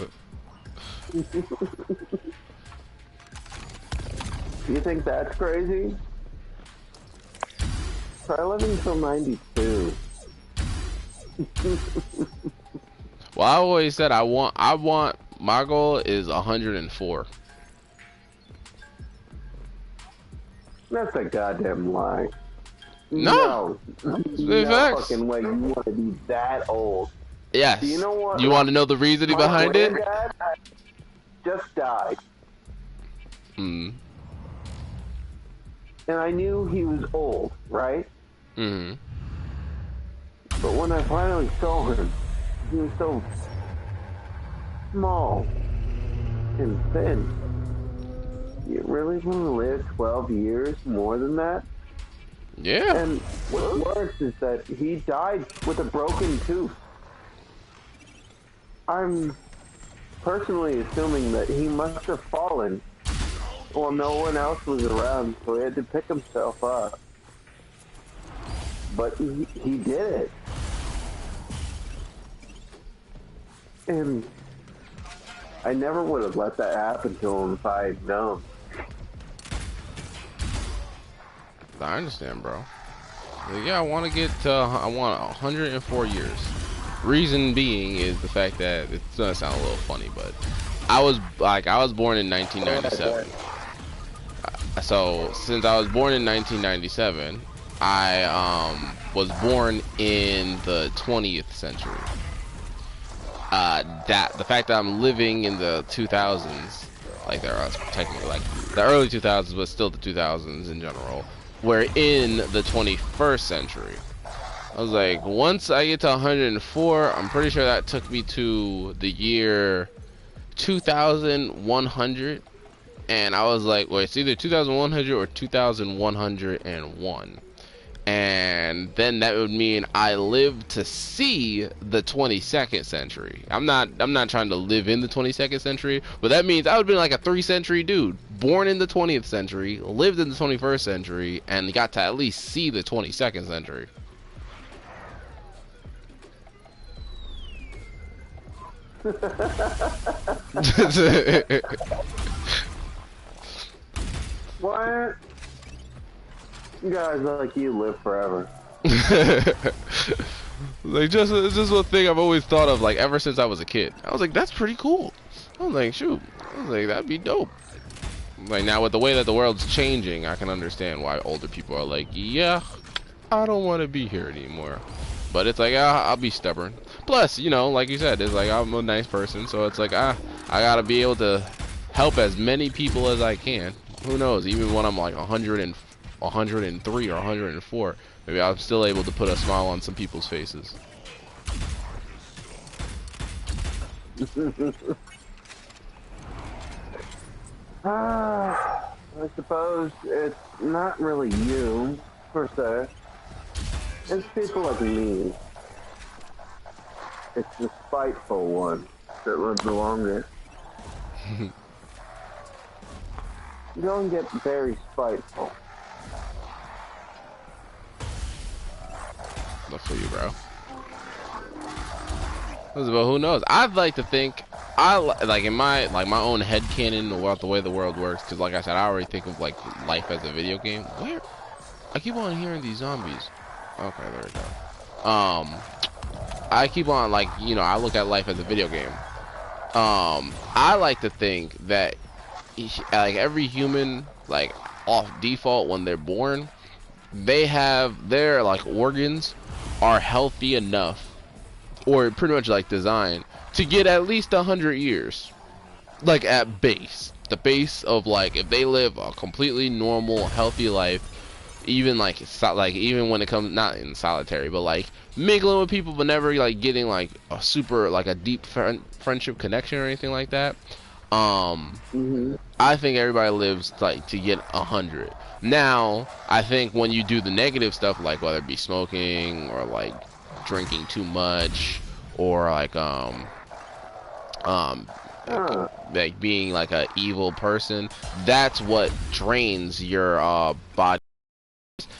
think that's crazy? Try living till 92. Well, I always said I want my goal is 104. That's a goddamn lie. No, no fucking way. You want to be that old? Yes. Do you know what? You want to know the reasoning behind it? My dad just died. Hmm. And I knew he was old, right? Hmm. But when I finally saw him, he was so small and thin. You really want to live 12 years more than that? Yeah. And what's worse is that he died with a broken tooth. I'm personally assuming that he must have fallen. Well, no one else was around, so he had to pick himself up. But he did it. And I never would have let that happen to him if I had known. I understand, bro. Like, yeah, I want to get to, I want 104 years. Reason being is the fact that it's gonna sound a little funny, but I was born in 1997. So since I was born in 1997, I was born in the 20th century. The fact that I'm living in the 2000s, like there are technically like the early 2000s, but still the 2000s in general. We're in the 21st century. I was like, once I get to 104, I'm pretty sure that took me to the year 2100. And I was like, well, it's either 2100 or 2101. And then that would mean I live to see the 22nd century. I'm not trying to live in the 22nd century, but that means I would be like a 3-century dude, born in the 20th century, lived in the 21st century, and got to at least see the 22nd century. What? Guys like you live forever. Like, it's just one thing I've always thought of, like, ever since I was a kid. I was like, that's pretty cool. I was like, shoot. I was like, that'd be dope. Like, now with the way that the world's changing, I can understand why older people are like, yeah, I don't want to be here anymore. But it's like, I'll be stubborn. Plus, you know, like you said, it's like, I'm a nice person, so it's like, I gotta be able to help as many people as I can. Who knows, even when I'm like 103 or 104, maybe I'm still able to put a smile on some people's faces. I suppose it's not really you, per se. It's people like me. It's the spiteful one that lives the longest. Don't get very spiteful. Look for you, bro. But who knows? I'd like to think like in my own headcanon about the way the world works, because like I said, I already think of like life as a video game. Where I keep on hearing these zombies. Okay, there we go. I keep on like, you know, I look at life as a video game. I like to think that like every human, like off default when they're born, they have their like organs are healthy enough, or pretty much like designed to get at least 100 years, like at base. The base of like if they live a completely normal, healthy life, even like even when it comes not in solitary, but like mingling with people, but never like getting like a super like a deep friendship connection or anything like that. I think everybody lives like to get 100. Now, I think when you do the negative stuff, like whether it be smoking or like drinking too much, or like being like a evil person, that's what drains your body,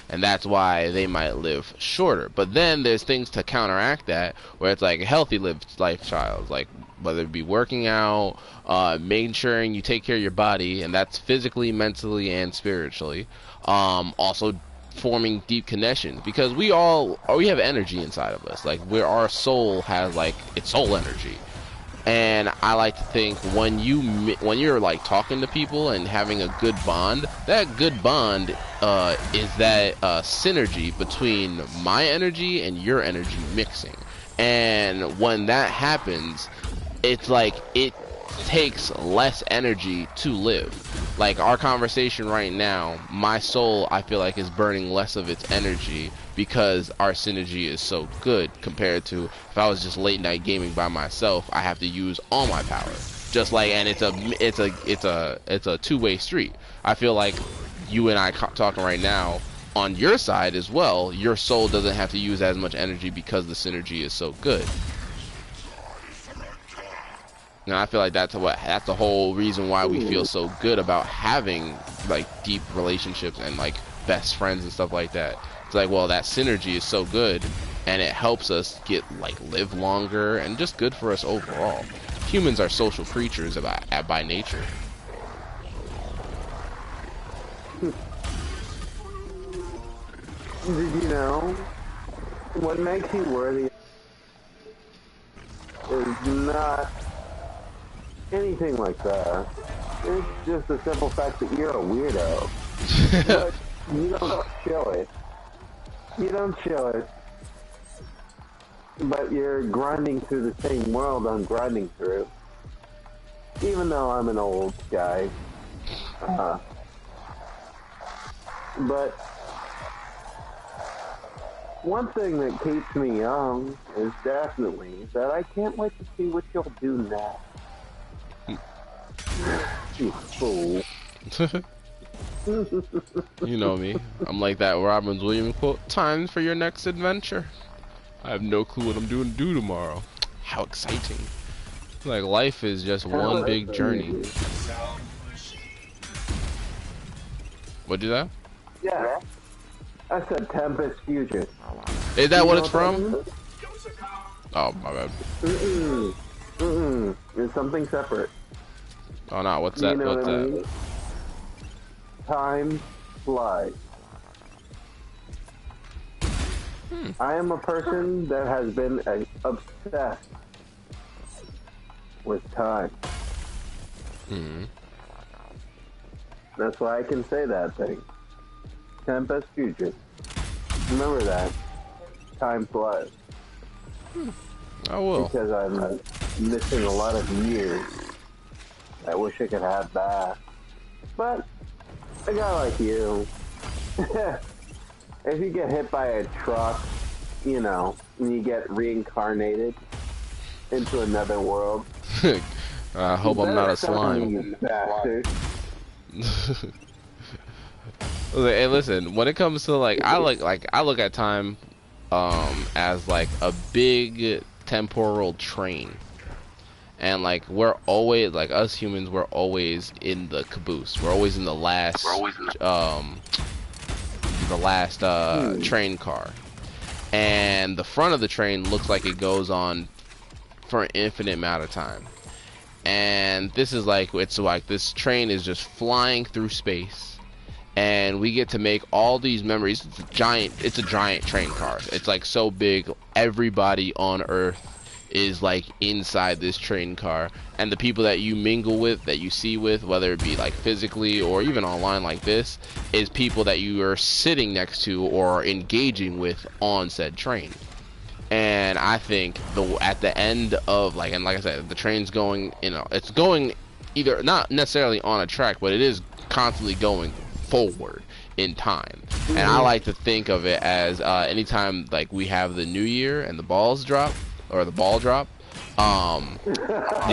and that's why they might live shorter. But then there's things to counteract that, where it's like a healthy lifestyle, like whether it be working out, making sure you take care of your body, and that's physically, mentally, and spiritually. Also forming deep connections, because we have energy inside of us, like where our soul has like its soul energy. And I like to think when you're like talking to people and having a good bond, that good bond is that synergy between my energy and your energy mixing. And when that happens, it's like it takes less energy to live. Like our conversation right now, my soul, I feel like, is burning less of its energy because our synergy is so good, compared to if I was just late night gaming by myself, I have to use all my power. Just like, and it's a two-way street. I feel like you and I talking right now, on your side as well, your soul doesn't have to use as much energy because the synergy is so good. And I feel like that's the whole reason why we feel so good about having like deep relationships and like best friends and stuff like that. It's like, well, that synergy is so good, and it helps us live longer, and just good for us overall. Humans are social creatures by nature. Did you know what makes you worthy is not anything like that. It's just the simple fact that you're a weirdo. But you don't show it. You don't show it. But you're grinding through the same world I'm grinding through. Even though I'm an old guy. But one thing that keeps me young is definitely that I can't wait to see what you'll do next. You fool. You know me. I'm like that Robin Williams quote, "Time for your next adventure. I have no clue what I'm doing to do tomorrow." How exciting. Like, life is just one big journey. What'd you say? Yeah. I said Tempest Fusion. Is that what it's from? Oh, my bad. It's something separate. Oh, no, what's that? You know What's what I that? mean? Time flies. I am a person that has been obsessed with time. That's why I can say that thing. Tempest Fusion. Remember that. Time flies. I will. Because I'm missing a lot of years. I wish I could have that. But a guy like you, if you get hit by a truck, you know, and you get reincarnated into another world. I hope I'm not a slime. You bastard. Hey, listen, when it comes to I look at time as like a big temporal train. And like we're always, like us humans, we're always in the caboose. We're always in the last train car. And the front of the train looks like it goes on for an infinite amount of time. and this is like, it's like this train is just flying through space, and we get to make all these memories. It's a giant train car. It's like so big, everybody on Earth is like inside this train car, and the people that you mingle with, that you see with, whether it be like physically or even online like this, is people that you are sitting next to or engaging with on said train. And I think at the end of, like, and like I said, the train's going, it's going either not necessarily on a track, but it is constantly going forward in time. And I like to think of it as anytime like we have the new year and the balls drop, or the ball drop. Yeah,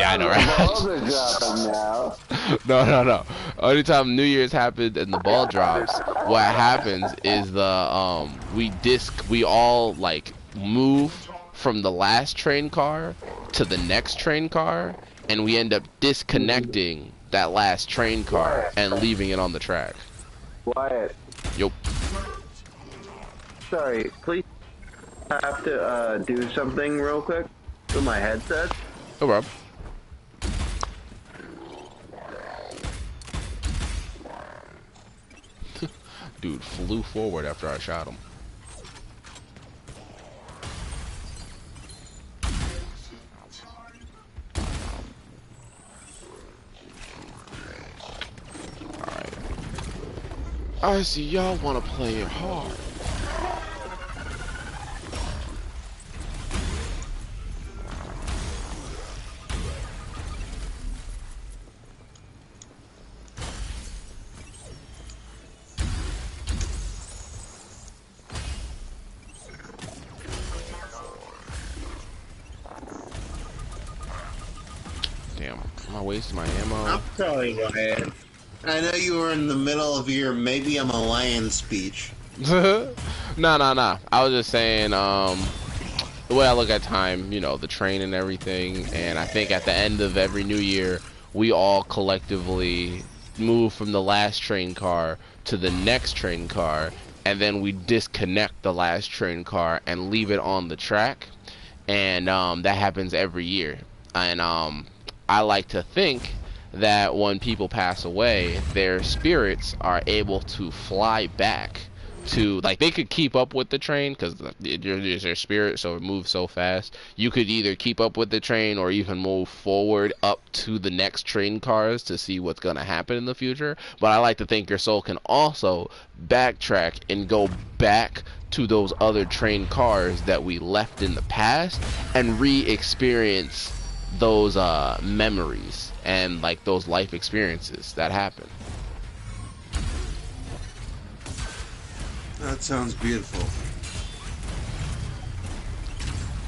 I know, right? The balls are dropping now. No. Anytime New Year's happened and the ball drops, what happens is we all like move from the last train car to the next train car, and we end up disconnecting that last train car and leaving it on the track. Wyatt. Yup. Sorry, please. I have to do something real quick with my headset. No problem. Dude flew forward after I shot him. Alright. I see y'all wanna play it hard. Damn, am I wasting my ammo? I'm sorry, Wyatt. I know you were in the middle of your "maybe I'm a lion" speech. No. I was just saying, the way I look at time, the train and everything, and I think at the end of every new year, we all collectively move from the last train car to the next train car, and then we disconnect the last train car and leave it on the track, and that happens every year. And I like to think that when people pass away, their spirits are able to fly back to, like, they could keep up with the train because it's their spirit, so it moves so fast. You could either keep up with the train, or you can move forward up to the next train cars to see what's going to happen in the future. But I like to think your soul can also backtrack and go back to those other train cars that we left in the past and re-experience those memories and like those life experiences that happen. That sounds beautiful.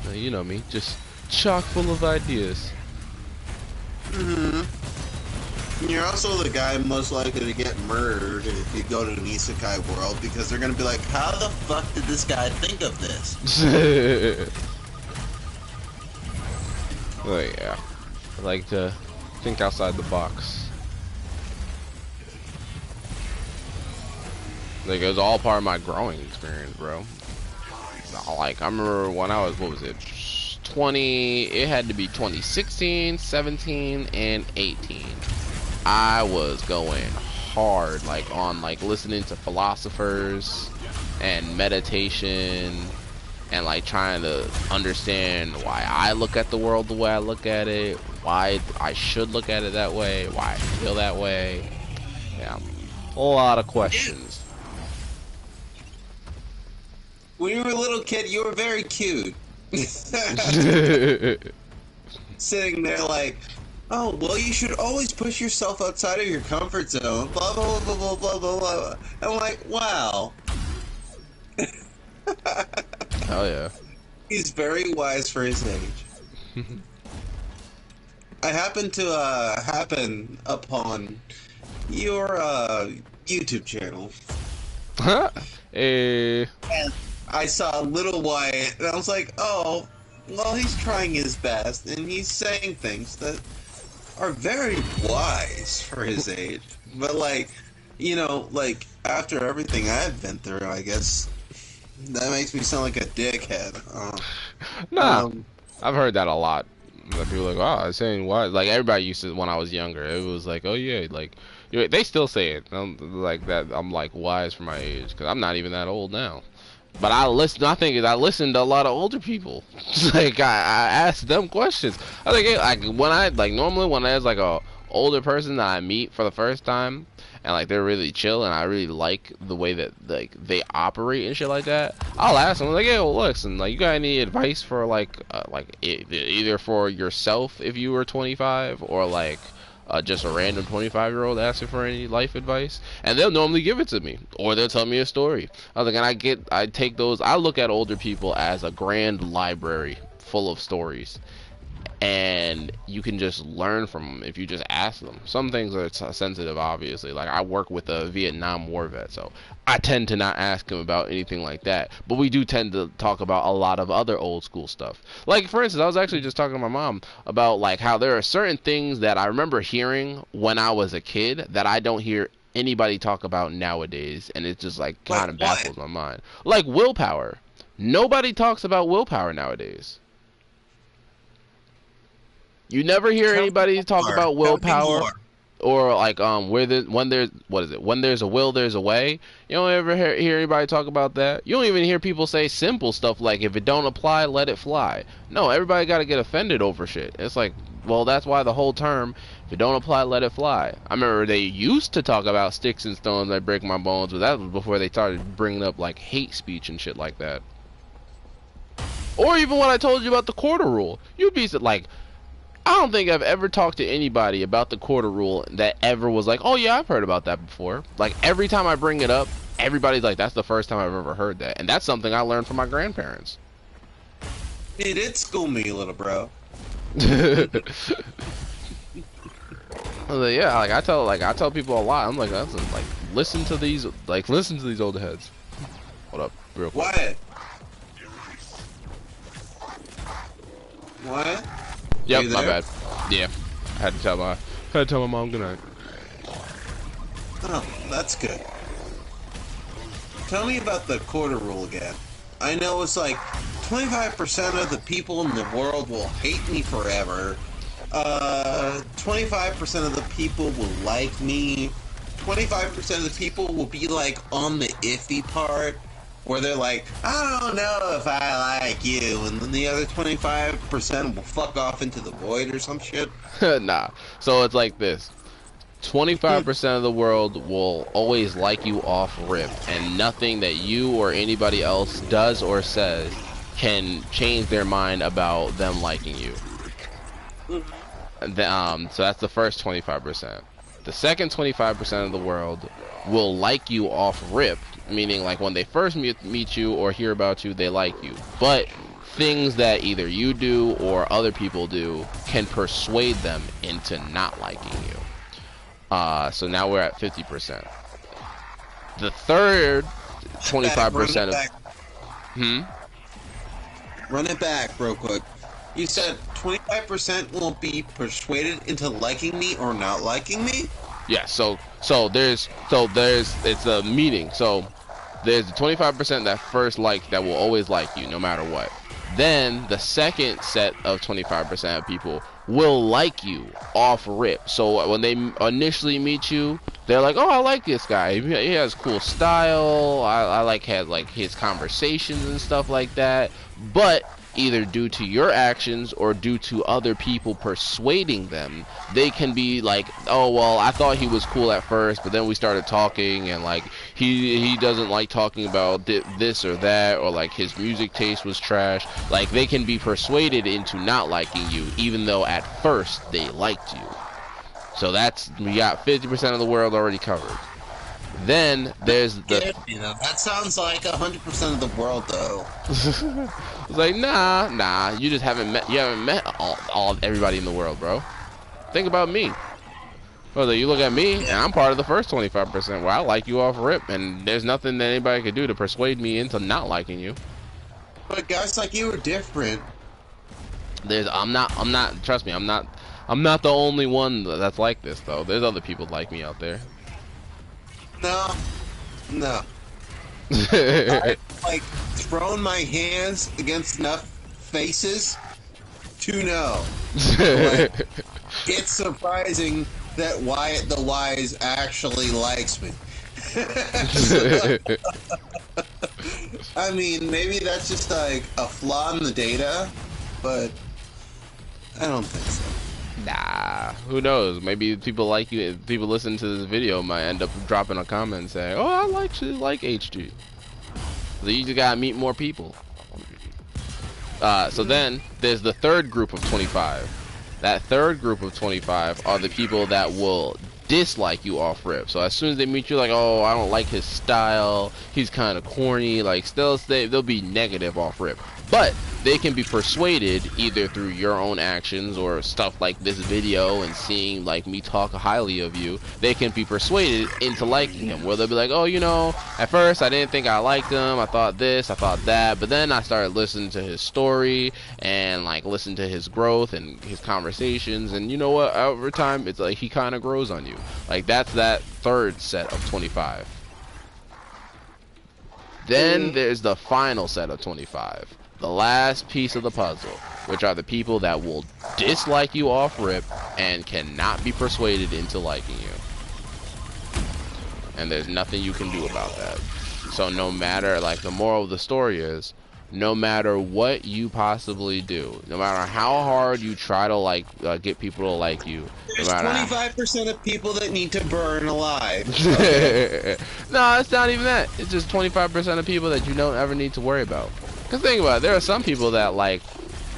Now, you know me, just chock full of ideas. You're also the guy most likely to get murdered if you go to an isekai world, because they're gonna be like, how the fuck did this guy think of this? Oh yeah, I like to think outside the box. Like, it was all part of my growing experience, bro. Like, I remember when I was, 20, it had to be 2016, 17, and 18. I was going hard, like, on, like, listening to philosophers and meditation and, like, trying to understand why I look at the world the way I look at it, why I should look at it that way, why I feel that way. Yeah, a lot of questions. When you were a little kid, you were very cute. Sitting there like, oh, well, you should always push yourself outside of your comfort zone, blah, blah, blah, blah, blah, blah, blah. I'm like, wow. Hell yeah. He's very wise for his age. I happen to happen upon your YouTube channel. And I saw Little Wyatt, and I was like, oh, well, he's trying his best, and he's saying things that are very wise for his age. But, like, you know, like, after everything I've been through, I guess that makes me sound like a dickhead. nah, I've heard that a lot. Like people are like, oh, I was saying why? Like everybody used to when I was younger. It was like, oh yeah, like they still say it. Like that. I'm like wise for my age because I'm not even that old now. But I listen. I think I listened to a lot of older people. Like I asked them questions. I think like when I like normally when there's like a older person that I meet for the first time and like they're really chill and I really like the way that like they operate and shit like that. I'll ask them like, hey, well, listen, like you got any advice for like either for yourself if you were 25 or like just a random 25-year-old asking for any life advice, and they'll normally give it to me, or they'll tell me a story. I was like, and I take those. I look at older people as a grand library full of stories, and you can just learn from them if you just ask them. Some things are sensitive, obviously. Like I work with a Vietnam War vet, so I tend to not ask him about anything like that. But we do tend to talk about a lot of other old school stuff. Like for instance, I was actually just talking to my mom about like how there are certain things that I remember hearing when I was a kid that I don't hear anybody talk about nowadays, and it just like kind of baffles my mind. Like willpower. Nobody talks about willpower nowadays. You never hear anybody talk about willpower, or like when there's a will there's a way. You don't ever hear anybody talk about that. You don't even hear people say simple stuff like if it don't apply, let it fly. No, everybody got to get offended over shit. It's like, well, that's why the whole term, if it don't apply, let it fly. I remember they used to talk about sticks and stones that break my bones, but that was before they started bringing up like hate speech and shit like that. Or even when I told you about the quarter rule, you'd be like, I don't think I've ever talked to anybody about the quarter rule that ever was like, oh yeah, I've heard about that before. Like every time I bring it up, everybody's like, that's the first time I've ever heard that. And that's something I learned from my grandparents. It did school me, little bro. I was like, yeah, like I tell people a lot. I'm like, listen to these old heads. Hold up, real quick. What? Yep, my bad. Yeah, I had to tell my mom goodnight. Oh, that's good. Tell me about the quarter rule again. I know it's like 25% of the people in the world will hate me forever. 25% of the people will like me. 25% of the people will be like on the iffy part, where they're like, I don't know if I like you, and then the other 25% will fuck off into the void or some shit. Nah. So it's like this. 25% of the world will always like you off rip, and nothing that you or anybody else does or says can change their mind about them liking you. So that's the first 25%. The second 25% of the world will like you off rip, meaning like when they first meet you or hear about you, they like you. But things that either you do or other people do can persuade them into not liking you. So now we're at 50%. The third 25% of... Run it back real quick. You said 25% won't be persuaded into liking me or not liking me? Yeah, so there's it's a meeting. So there's the 25% that first that will always like you no matter what. Then the second set of 25% of people will like you off rip. So when they initially meet you, they're like, oh, I like this guy. He has cool style. I like his conversations and stuff like that. But either due to your actions or due to other people persuading them, they can be like, oh well, I thought he was cool at first, but then we started talking and like he doesn't like talking about this or that, or like his music taste was trash. Like they can be persuaded into not liking you even though at first they liked you. So we got 50% of the world already covered. Then there's the... that sounds like 100% of the world, though. It's like, nah, you just haven't met all everybody in the world, bro. Think about me. Well, you look at me, and I'm part of the first 25% where I like you off rip, and there's nothing that anybody could do to persuade me into not liking you. But guys like you are different. I'm not, trust me, I'm not the only one that's like this, though. There's other people like me out there. No. I've like thrown my hands against enough faces to know. Like, it's surprising that Wyatt the Wise actually likes me. So, I mean, maybe that's just like a flaw in the data, but I don't think so. Nah, who knows? Maybe people like you. People listen to this video might end up dropping a comment and say, "Oh, I actually like HG." So you just gotta meet more people. So then there's the third group of 25. That third group of 25 are the people that will dislike you off rip. So as soon as they meet you, like, oh, I don't like his style, he's kind of corny, like, they'll be negative off rip. But they can be persuaded either through your own actions or stuff like this video and seeing like me talk highly of you. They can be persuaded into liking him, where they'll be like, oh, you know, at first I didn't think I liked him, I thought this, I thought that, but then I started listening to his story and like listen to his growth and his conversations, and you know what, over time it's like he kind of grows on you. Like that's that third set of 25. Then there's the final set of 25. The last piece of the puzzle, which are the people that will dislike you off rip and cannot be persuaded into liking you. And there's nothing you can do about that. So no matter, like, the moral of the story is, no matter what you possibly do, no matter how hard you try to like get people to like you, there's 25% of people that need to burn alive. Okay. No, it's not even that. It's just 25% of people that you don't ever need to worry about. Because think about it, there are some people that like,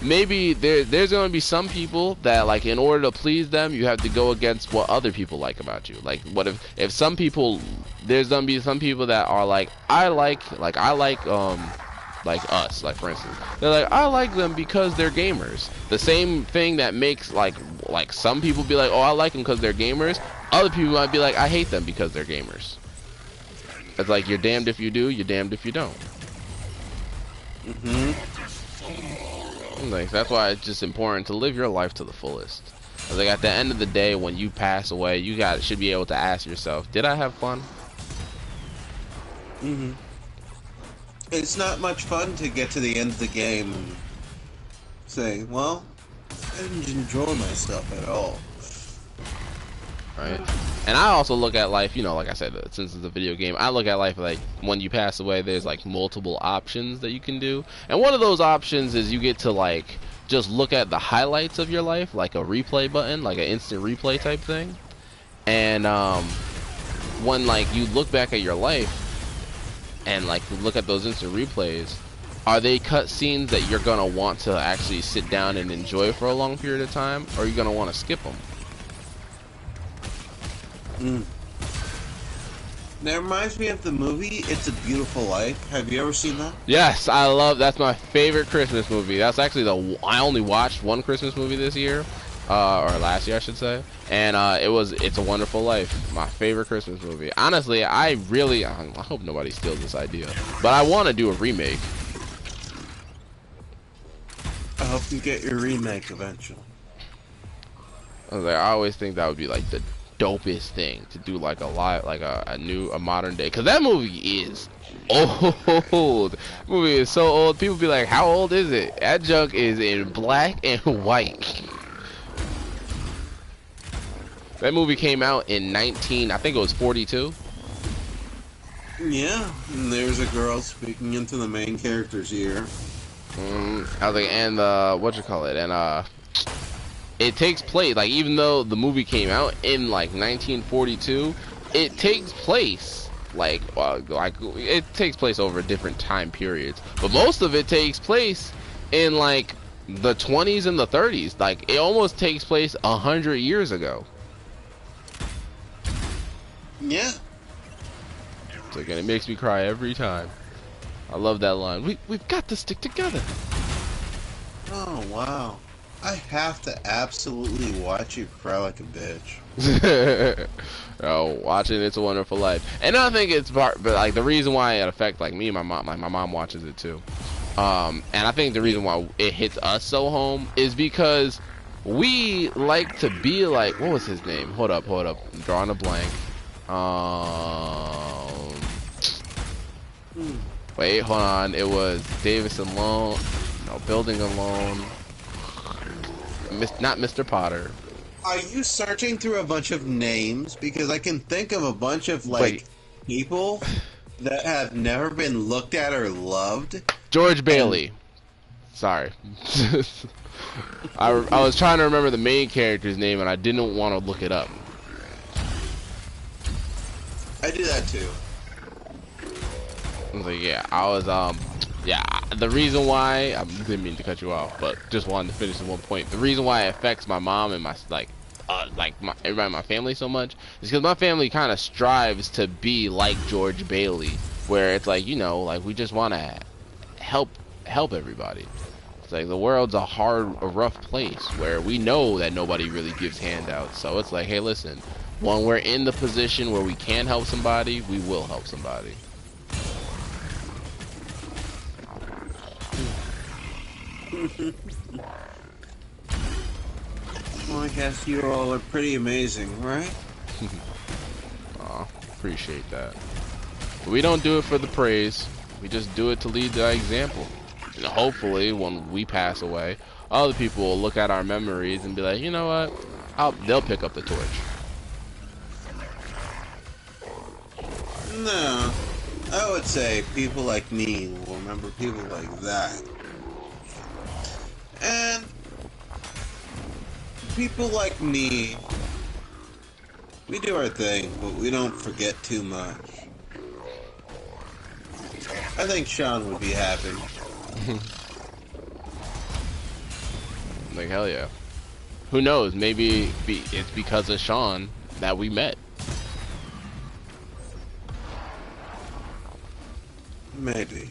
maybe there's going to be some people that like, in order to please them, you have to go against what other people like about you. Like, what if some people, there's going to be some people that are like, I like us, like for instance, they're like, I like them because they're gamers. The same thing that makes like some people be like, oh, I like them because they're gamers. Other people might be like, I hate them because they're gamers. It's like, you're damned if you do, you're damned if you don't. Like, that's why it's just important to live your life to the fullest. Like, at the end of the day, when you pass away, you should be able to ask yourself, did I have fun? It's not much fun to get to the end of the game and say, well, I didn't enjoy myself at all. Right? And I also look at life, you know, like I said, since it's a video game, I look at life like when you pass away, there's like multiple options that you can do. And one of those options is you get to like just look at the highlights of your life, like a replay button, like an instant replay type thing. And when like you look back at your life and like look at those instant replays, are they cut scenes that you're gonna want to actually sit down and enjoy for a long period of time, or are you gonna want to skip them? That reminds me of the movie It's a Beautiful Life. Have you ever seen that? Yes, that's my favorite Christmas movie. That's actually I only watched one Christmas movie this year, or last year I should say, and It's a Wonderful Life, my favorite Christmas movie. Honestly, I hope nobody steals this idea, but I want to do a remake. I hope you get your remake eventually. I always think that would be like the dopest thing to do, like a live, like a modern day, because that movie is old. The movie is so old. People be like, how old is it? That junk is in black and white. That movie came out in I think it was 42. Yeah, and there's a girl speaking into the main character's ear. I was like, and and it takes place, like, even though the movie came out in like 1942, it takes place like it takes place over different time periods, but most of it takes place in like the 20s and the 30s. Like, it almost takes place 100 years ago. Yeah. It's like, and it makes me cry every time. I love that line. We've got to stick together. Oh wow. I have to absolutely watch you cry like a bitch. Oh, watching It's a Wonderful Life. And I think it's but like the reason why it affects like me and my mom, like my mom watches it too. And I think the reason why it hits us so home is because we like to be like, what was his name? Hold up. I'm drawing a blank. Wait, hold on. It was Davis Alone. No, Building Alone. Not Mr. Potter. Are you searching through a bunch of names? Because I can think of a bunch of, like, Wait. people that have never been looked at or loved. George Bailey. Sorry. I was trying to remember the main character's name, and I didn't want to look it up. I do that too. I was like, yeah, yeah, the reason why, I didn't mean to cut you off, but just wanted to finish in one point. The reason why it affects my mom and my, everybody in my family so much is because my family kind of strives to be like George Bailey, where it's like, you know, like, we just want to help everybody. It's like the world's a rough place where we know that nobody really gives handouts. So it's like, hey, listen, when we're in the position where we can help somebody, we will help somebody. Well, I guess you all are pretty amazing, right? Aw, appreciate that. We don't do it for the praise. We just do it to lead by example. And hopefully, when we pass away, other people will look at our memories and be like, you know what? They'll pick up the torch. No, I would say people like me will remember people like that. And people like me, we do our thing, but we don't forget too much. I think Sean would be happy. Like, hell yeah. Who knows? Maybe it's because of Sean that we met. Maybe.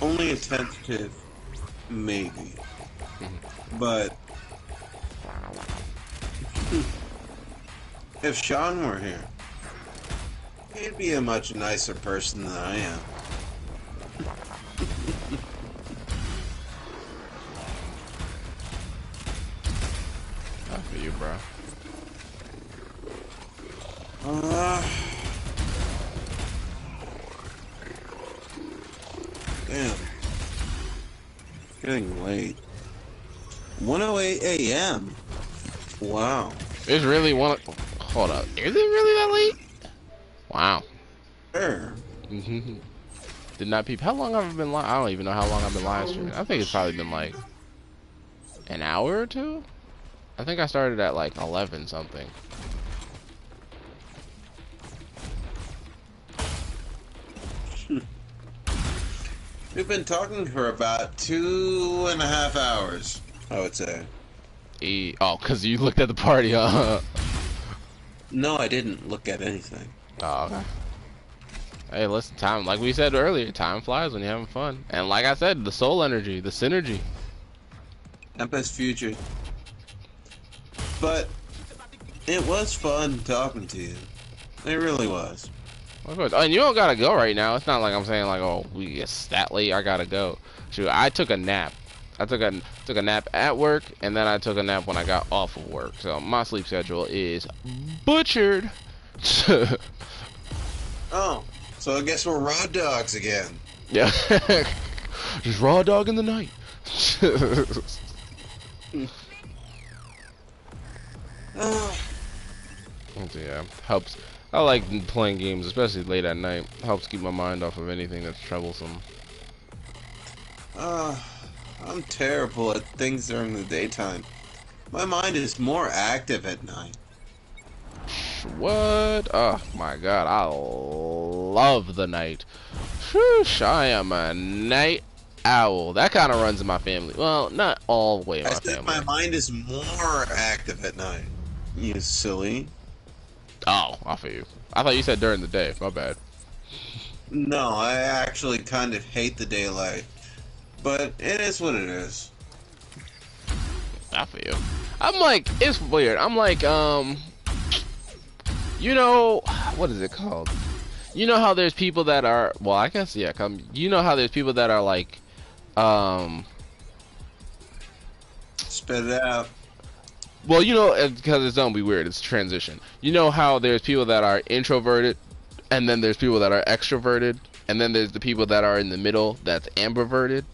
Only a tentative maybe. But if Sean were here, he'd be a much nicer person than I am. Not for you, bro. Damn. It's getting late. 1:08 a.m. Wow. It's really hold up. Is it really that late? Wow. Sure. Did not peep. How long have I been live? I don't even know how long I've been live streaming. I think it's probably been like an hour or two. I think I started at like 11 something. We've been talking for about 2.5 hours, I would say. Oh, because you looked at the party, huh? No, I didn't look at anything. Oh, okay. Hey, listen, time, like we said earlier, time flies when you're having fun. And like I said, the soul energy, the synergy. Tempest Future. But it was fun talking to you. It really was. Of course. Oh, and you don't gotta go right now. It's not like I'm saying like, oh, it's that late, I gotta go. Shoot, I took a nap. I took a nap at work, and then I took a nap when I got off of work. So my sleep schedule is butchered. Oh, so I guess we're raw dogs again. Yeah. Just raw dog in the night. Yeah, helps. I like playing games, especially late at night. Helps keep my mind off of anything that's troublesome. I'm terrible at things during the daytime. My mind is more active at night. What? Oh my god, I love the night. Whoosh, I am a night owl. That kind of runs in my family. Well, not all the way in my family. My mind is more active at night. You silly. Oh, I feel you. I thought you said during the day. My bad. No, I actually kind of hate the daylight. But it is what it is. I feel you. I'm like, it's weird. I'm like, you know, what is it called? You know how there's people that are, well, I guess, yeah, you know how there's people that are like, spit it out. Well, you know, because it's gonna be weird, it's a transition. You know how there's people that are introverted, and then there's people that are extroverted, and then there's the people that are in the middle that's ambiverted?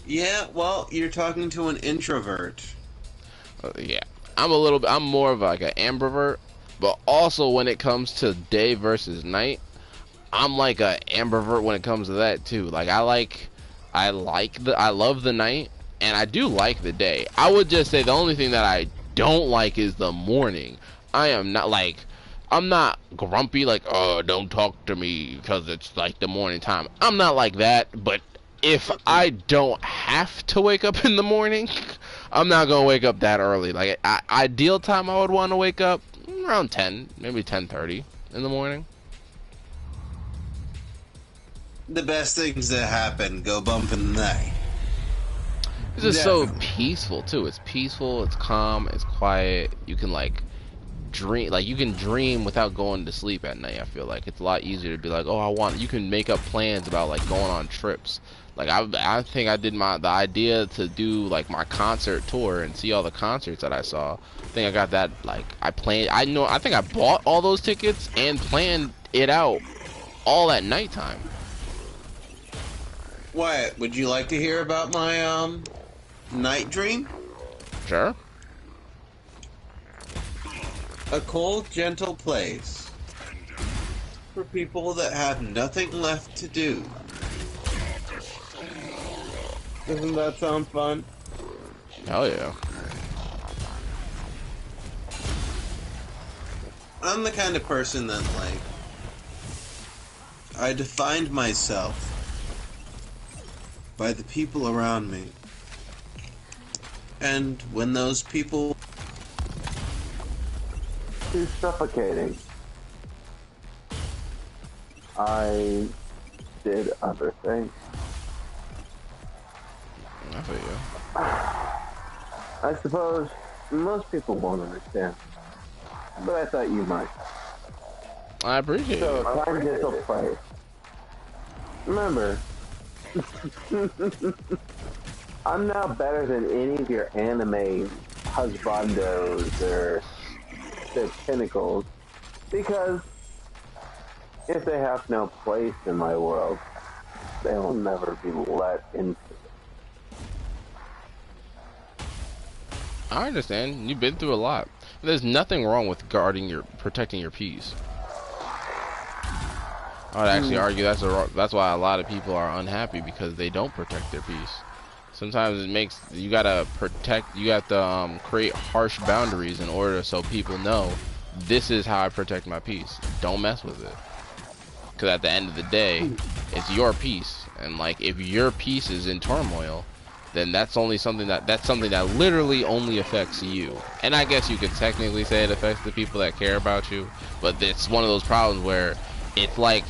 Yeah, well, you're talking to an introvert. Yeah, I'm more of like an ambivert, but also when it comes to day versus night, I'm like a ambivert when it comes to that too. Like I love the night, and I do like the day. I would just say the only thing that I don't like is the morning. I am not like, I'm not grumpy like, oh, don't talk to me because it's like the morning time. I'm not like that, but if I don't have to wake up in the morning, I'm not gonna wake up that early. Like, ideal time I would want to wake up around 10, maybe 10:30 in the morning. The best things that happen go bump in the night. It's just so Definitely. peaceful too. It's peaceful, it's calm, it's quiet. You can like dream, like you can dream without going to sleep at night. I feel like it's a lot easier to be like, oh, you can make up plans about like going on trips. Like I think I did the idea to do like my concert tour and see all the concerts that I saw. I think I got that, like I think I bought all those tickets and planned it out all at nighttime. Wyatt, would you like to hear about my night dream? Sure. A cold, gentle place for people that have nothing left to do. Doesn't that sound fun? Hell yeah. I'm the kind of person that, like, I defined myself by the people around me. And when those people... Too suffocating. I did other things. I feel you. I suppose most people won't understand, but I thought you might. I appreciate So, it. kind gentle place. Remember, I'm now better than any of your anime husbandos or their pinnacles, because if they have no place in my world, they will never be let into it. I understand. You've been through a lot. There's nothing wrong with protecting your peace. I would actually argue that's why a lot of people are unhappy, because they don't protect their peace. Sometimes you gotta create harsh boundaries in order so people know this is how I protect my peace. Don't mess with it. Because at the end of the day, it's your peace, and like if your peace is in turmoil, then that's something that literally only affects you. And I guess you could technically say it affects the people that care about you, but it's one of those problems where it's like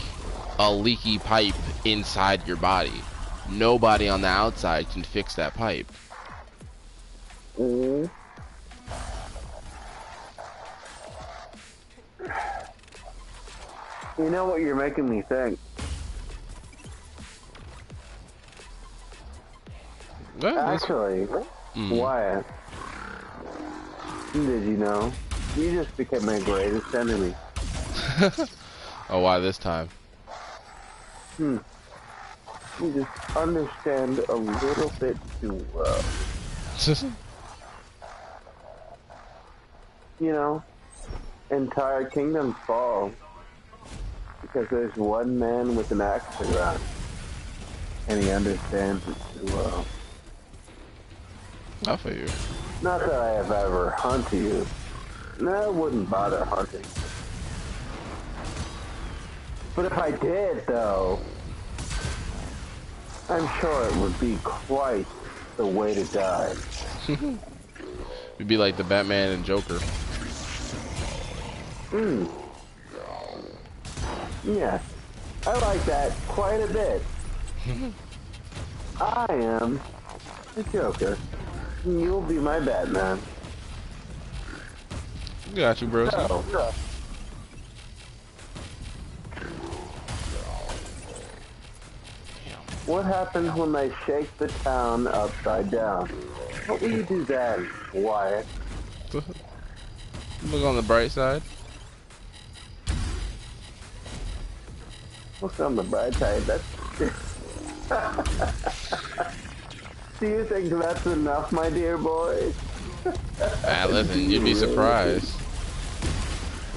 a leaky pipe inside your body. Nobody on the outside can fix that pipe. Mm. You know what you're making me think? Actually, Wyatt, did you know? You just became my greatest enemy. Oh, why this time? You just understand a little bit too well. You know, entire kingdoms fall because there's one man with an axe to grind, and he understands it too well. I feel you. Not that I have ever hunted you. No, I wouldn't bother hunting. But if I did, though, I'm sure it would be quite the way to die. You'd be like the Batman and Joker. Yes, I like that quite a bit. I am the Joker. You'll be my Batman. Got you, bro. So, what happens when they shake the town upside down? What will you do then, Wyatt? Look on the bright side. Look on the bright side. That's Do you think that's enough, my dear boy? Ah, listen, you'd be surprised.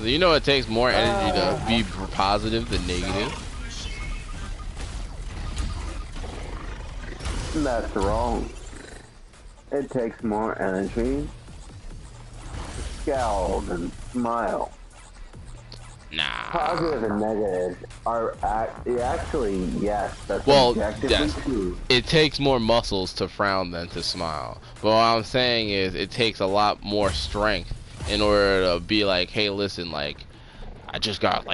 You know it takes more energy to be positive than negative. That's wrong. It takes more energy to scowl than smile. Nah. Positive and negative are actually, yes, that's Well, objectively yes. true. It takes more muscles to frown than to smile. But what I'm saying is it takes a lot more strength in order to be like, hey, listen, like, I just got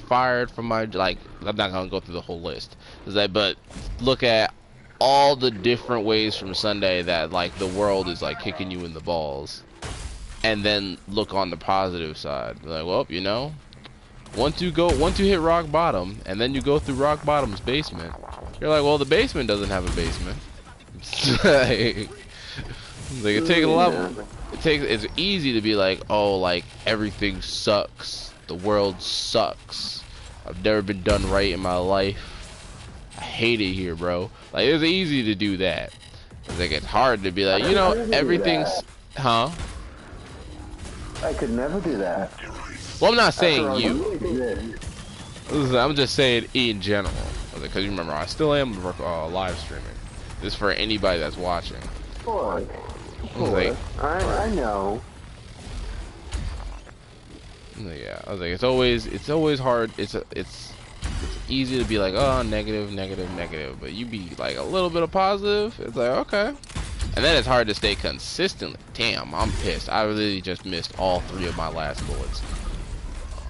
fired from my, like, I'm not gonna go through the whole list. But look at all the different ways from Sunday that, like, the world is, like, kicking you in the balls. And then look on the positive side. Like, well, you know, once you hit rock bottom, and then you go through rock bottom's basement, you're like, well, the basement doesn't have a basement. Like it takes a lot. It's easy to be like, oh, like everything sucks. The world sucks. I've never been done right in my life. I hate it here, bro. Like it's easy to do that. Like it's hard to be like, you know, everything's, huh? I could never do that. Well, I'm not saying you. Listen, I'm just saying in general. Because you remember, I still am live streaming. This is for anybody that's watching. Of course. Like, I know. Yeah, I was like, it's always hard. It's easy to be like, oh, negative, negative, negative, but you be like a little bit of positive. It's like, okay. And then it's hard to stay consistently. Damn, I'm pissed. I really just missed all 3 of my last bullets.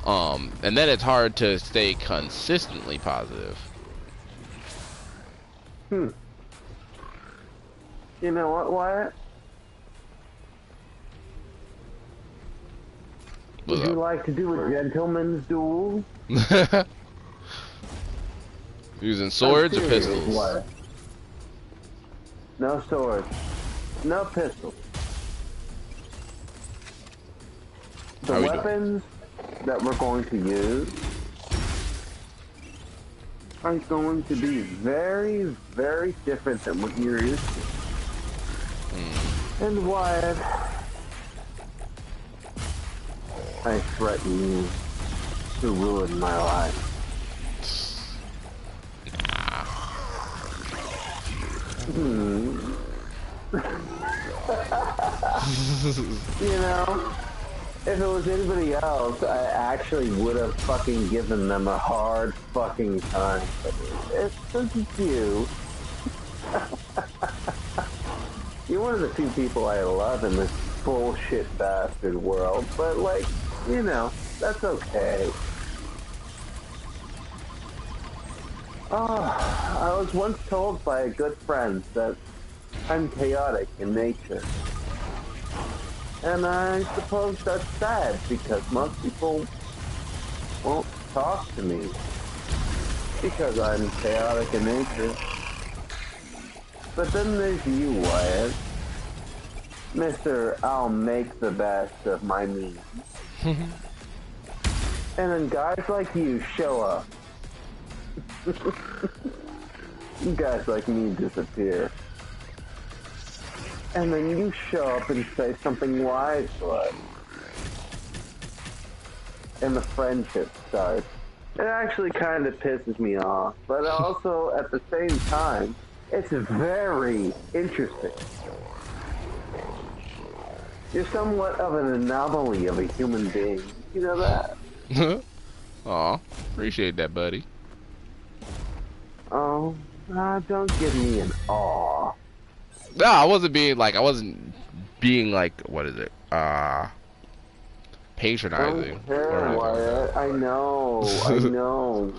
And then it's hard to stay consistently positive. You know what, Wyatt? Would you like to do a gentleman's duel? Using swords or pistols? What? No swords. No pistols. The weapons that we're going to use are going to be very, very different than what you're used to. And Wyatt, I threaten you to ruin my life. You know, if it was anybody else, I actually would have fucking given them a hard fucking time. But since it's you, you're one of the few people I love in this bullshit bastard world. But like, you know, that's okay. I was once told by a good friend that I'm chaotic in nature. And I suppose that's sad because most people won't talk to me because I'm chaotic in nature. But then there's you, Wyatt. Mr. I'll make the best of my means. And then guys like you show up. Guys like me disappear. And then you show up and say something wise to us. And the friendship starts. It actually kind of pisses me off, but also at the same time, it's very interesting. You're somewhat of an anomaly of a human being. You know that? Aw, appreciate that, buddy. Oh, don't give me an aw. No, I wasn't being like, what is it? Patronizing. Don't Wyatt. I know, I know.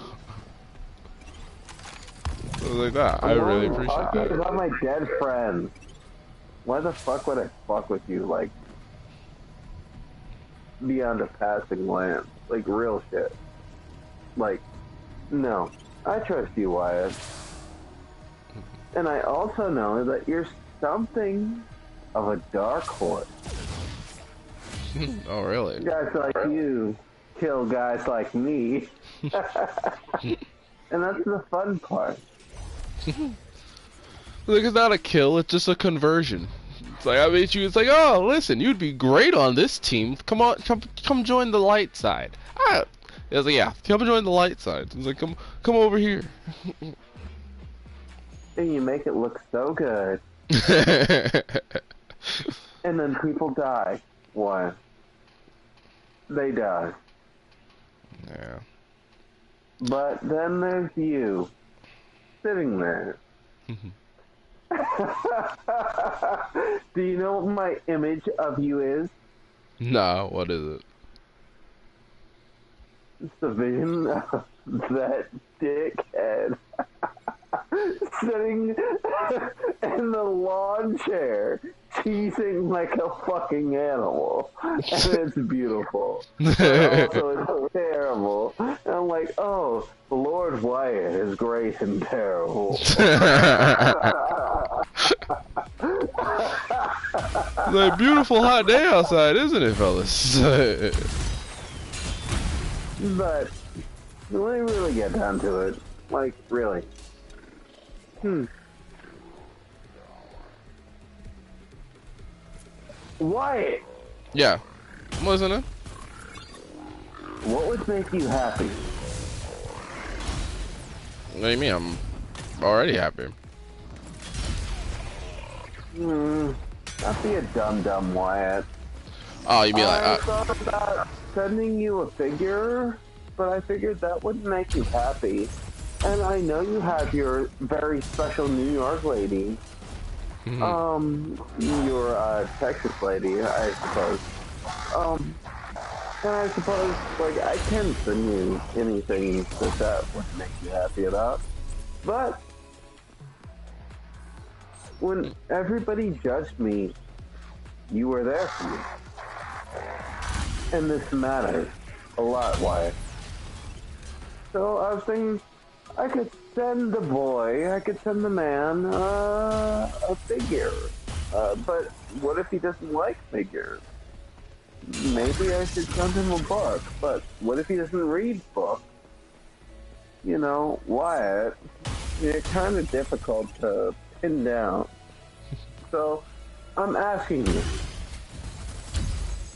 I was like that. I really appreciate that. Talking about my dead friend. Why the fuck would I fuck with you, like, beyond a passing glance? Like, real shit. Like, no. I trust you, Wyatt. And I also know that you're something of a dark horse. Oh, really? Guys like you kill guys like me. And that's the fun part. Like, it's not a kill, it's just a conversion. It's like, I made you, it's like, oh, listen, you'd be great on this team. Come on, come join the light side. I was like, yeah, come join the light side. It's like, come over here. And you make it look so good. And then people die. Why? They die. Yeah. But then there's you, sitting there. Do you know what my image of you is? No, what is it? It's the vision of that dickhead sitting in the lawn chair, teasing like a fucking animal. And it's beautiful. But also, it's terrible. And I'm like, oh, Lord Wyatt is great and terrible. It's a beautiful hot day outside, isn't it, fellas? But when we really get down to it, like, really. Wyatt! Yeah. I'm listening. What would make you happy? What do you mean? I'm already happy. Not be a dumb Wyatt. Oh, you mean I like... thought about sending you a figure, but I figured that wouldn't make you happy. And I know you have your very special New York lady. Your Texas lady, I suppose. And I suppose, like, I can send you anything that would make you happy about. But when everybody judged me, you were there for me. And this matters a lot, Wyatt. So I was thinking, I could send the boy, I could send the man a figure. But what if he doesn't like figures? Maybe I should send him a book. But what if he doesn't read books? You know, Wyatt, it's kind of difficult to pin down. So I'm asking you.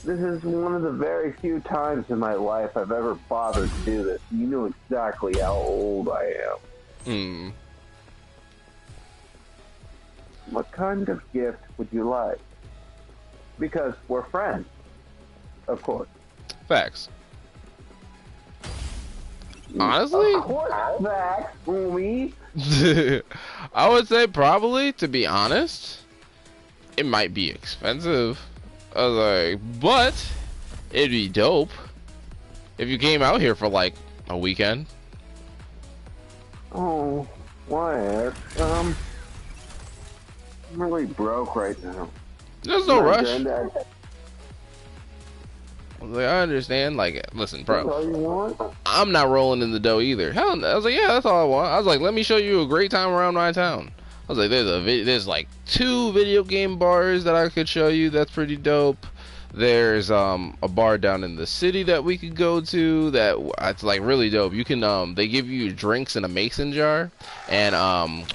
This is one of the very few times in my life I've ever bothered to do this. You know exactly how old I am. What kind of gift would you like? Because we're friends, of course. Facts. Honestly? Of course, facts, homie. I would say probably, to be honest, it might be expensive. I was like, but it'd be dope if you came out here for like a weekend. Oh, Wyatt, I'm really broke right now. There's no rush. Granddad, I was like, I understand. Like, listen, that's all bro, you want? I'm not rolling in the dough either. Hell, I was like, yeah, that's all I want. I was like, let me show you a great time around my town. I was like, there's like 2 video game bars that I could show you. That's pretty dope. There's a bar down in the city that we could go to that it's like really dope. You can they give you drinks in a mason jar, and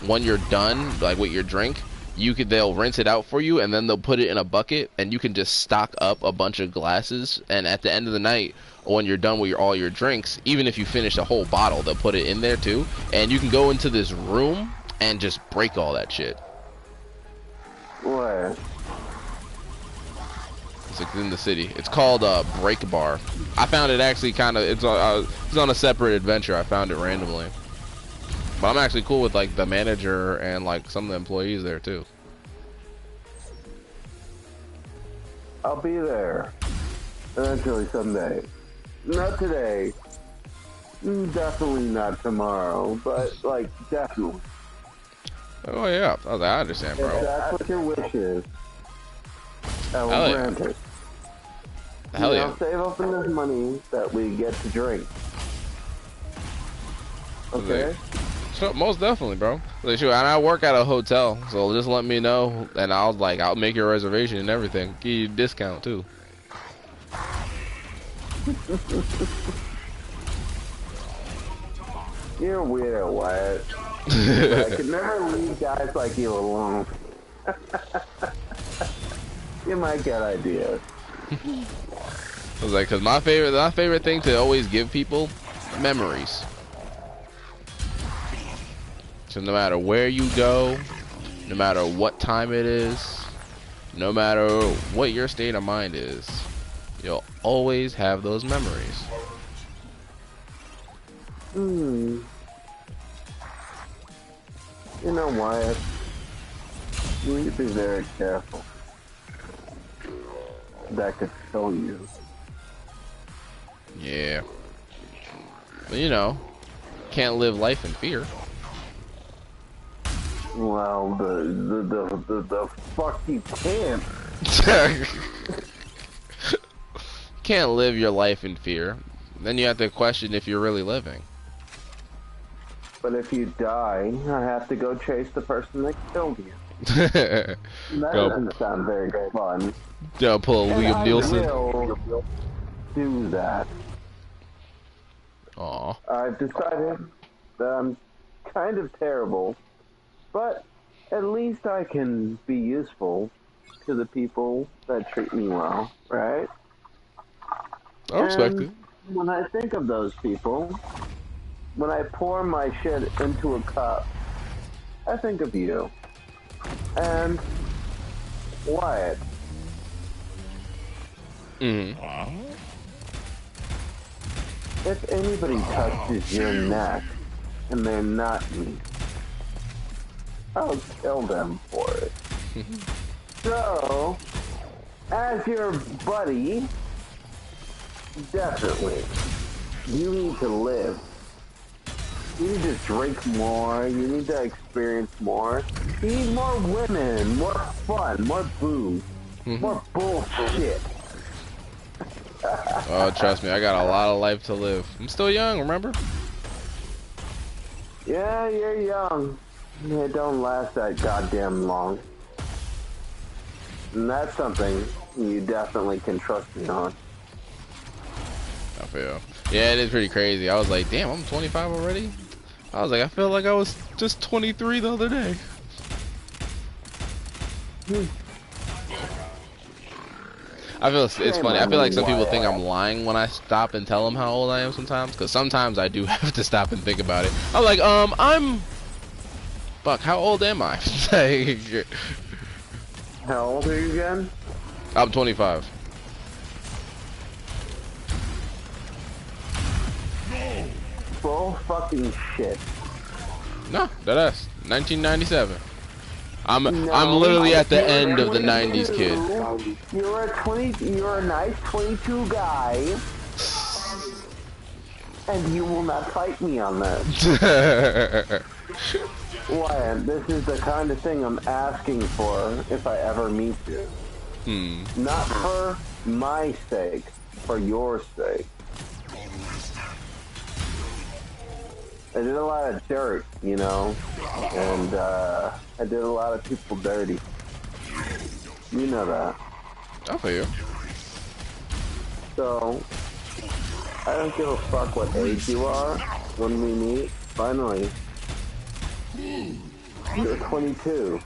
when you're done like with your drink, they'll rinse it out for you, and then they'll put it in a bucket, and you can just stock up a bunch of glasses, and at the end of the night, when you're done with all your drinks, even if you finish a whole bottle, they'll put it in there too, and you can go into this room and just break all that shit. What? It's like in the city. It's called Break Bar. I found it actually kind of. It's on a separate adventure. I found it randomly. But I'm actually cool with like the manager and like some of the employees there too. I'll be there. Eventually someday. Not today. Definitely not tomorrow. But, like, definitely. Oh yeah, I understand, bro. If that's what your wish is, I will Hell yeah. grant it. Hell yeah. I'll save up enough money that we get to drink. Okay? So, most definitely, bro. Like, shoot, and I work at a hotel, so just let me know, and I'll make your reservation and everything. Give you a discount too. You're weird, Wyatt. I could never leave guys like you alone. You might get ideas. I was like, cause my favorite thing to always give people memories. So no matter where you go, no matter what time it is, no matter what your state of mind is, you'll always have those memories. You know, Wyatt, you need to be very careful. That could kill you. Yeah. But you know, can't live life in fear. Well, the fuck you can't. Can't live your life in fear. Then you have to question if you're really living. But if you die, I have to go chase the person that killed you. That doesn't sound very fun. Don't pull a Liam Nielsen. I will do that. Aw. I've decided that I'm kind of terrible, but at least I can be useful to the people that treat me well, right? I respect it. When I think of those people, when I pour my shit into a cup, I think of you. And Wyatt. If anybody touches your neck and they're not me, I'll kill them for it. So, as your buddy, definitely, you need to live. You need to drink more, you need to experience more. You need more women, more fun, more booze, more bullshit. Oh, trust me, I got a lot of life to live. I'm still young, remember? Yeah, you're young. It don't last that goddamn long. And that's something you definitely can trust me on. I feel. Yeah, it is pretty crazy. I was like, damn, I'm 25 already? I was like, I feel like I was just 23 the other day. I feel it's funny. I feel like some people think I'm lying when I stop and tell them how old I am sometimes, because sometimes I do have to stop and think about it. I'm like, I'm... Fuck, how old am I? How old are you again? I'm 25. Bull fucking shit. No, that's 1997. I'm literally at the end of the 90s, kid. You're a nice 22 guy, and you will not fight me on this. Wyatt, this is the kind of thing I'm asking for if I ever meet you. Not for my sake, for your sake. I did a lot of dirt, you know, and I did a lot of people dirty. You know that. I feel you. So, I don't give a fuck what age you are when we meet. Finally, you're 22.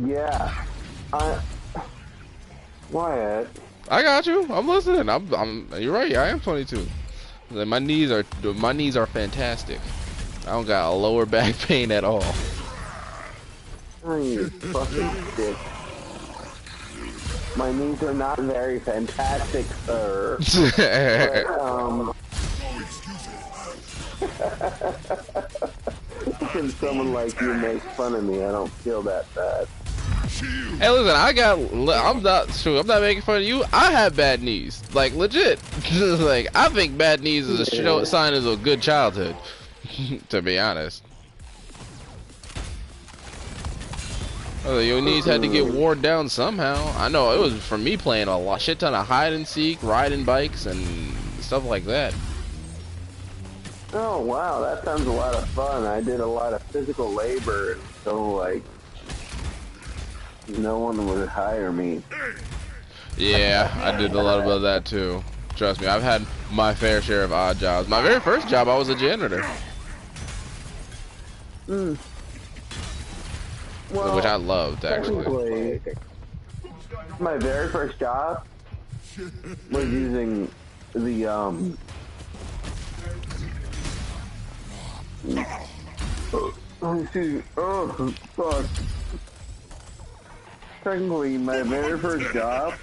Yeah. Wyatt. I got you. I'm listening. You're right. I am 22. My knees are fantastic. I don't got a lower back pain at all. Oh, you fucking dick. My knees are not very fantastic, sir. But, when someone like you makes fun of me, I don't feel that bad. Hey, listen, I'm not making fun of you. I have bad knees, like legit. Like, I think bad knees is a sign of a good childhood. To be honest, your knees had to get worn down somehow. I know it was from me playing a shit ton of hide and seek, riding bikes, and stuff like that. Oh wow, that sounds a lot of fun. I did a lot of physical labor, so like, no one would hire me. Yeah, I did a lot of that too. Trust me, I've had my fair share of odd jobs. My very first job, I was a janitor. Well, Which I loved, actually. technically, my very first job was using the oh fuck. Technically, my very first job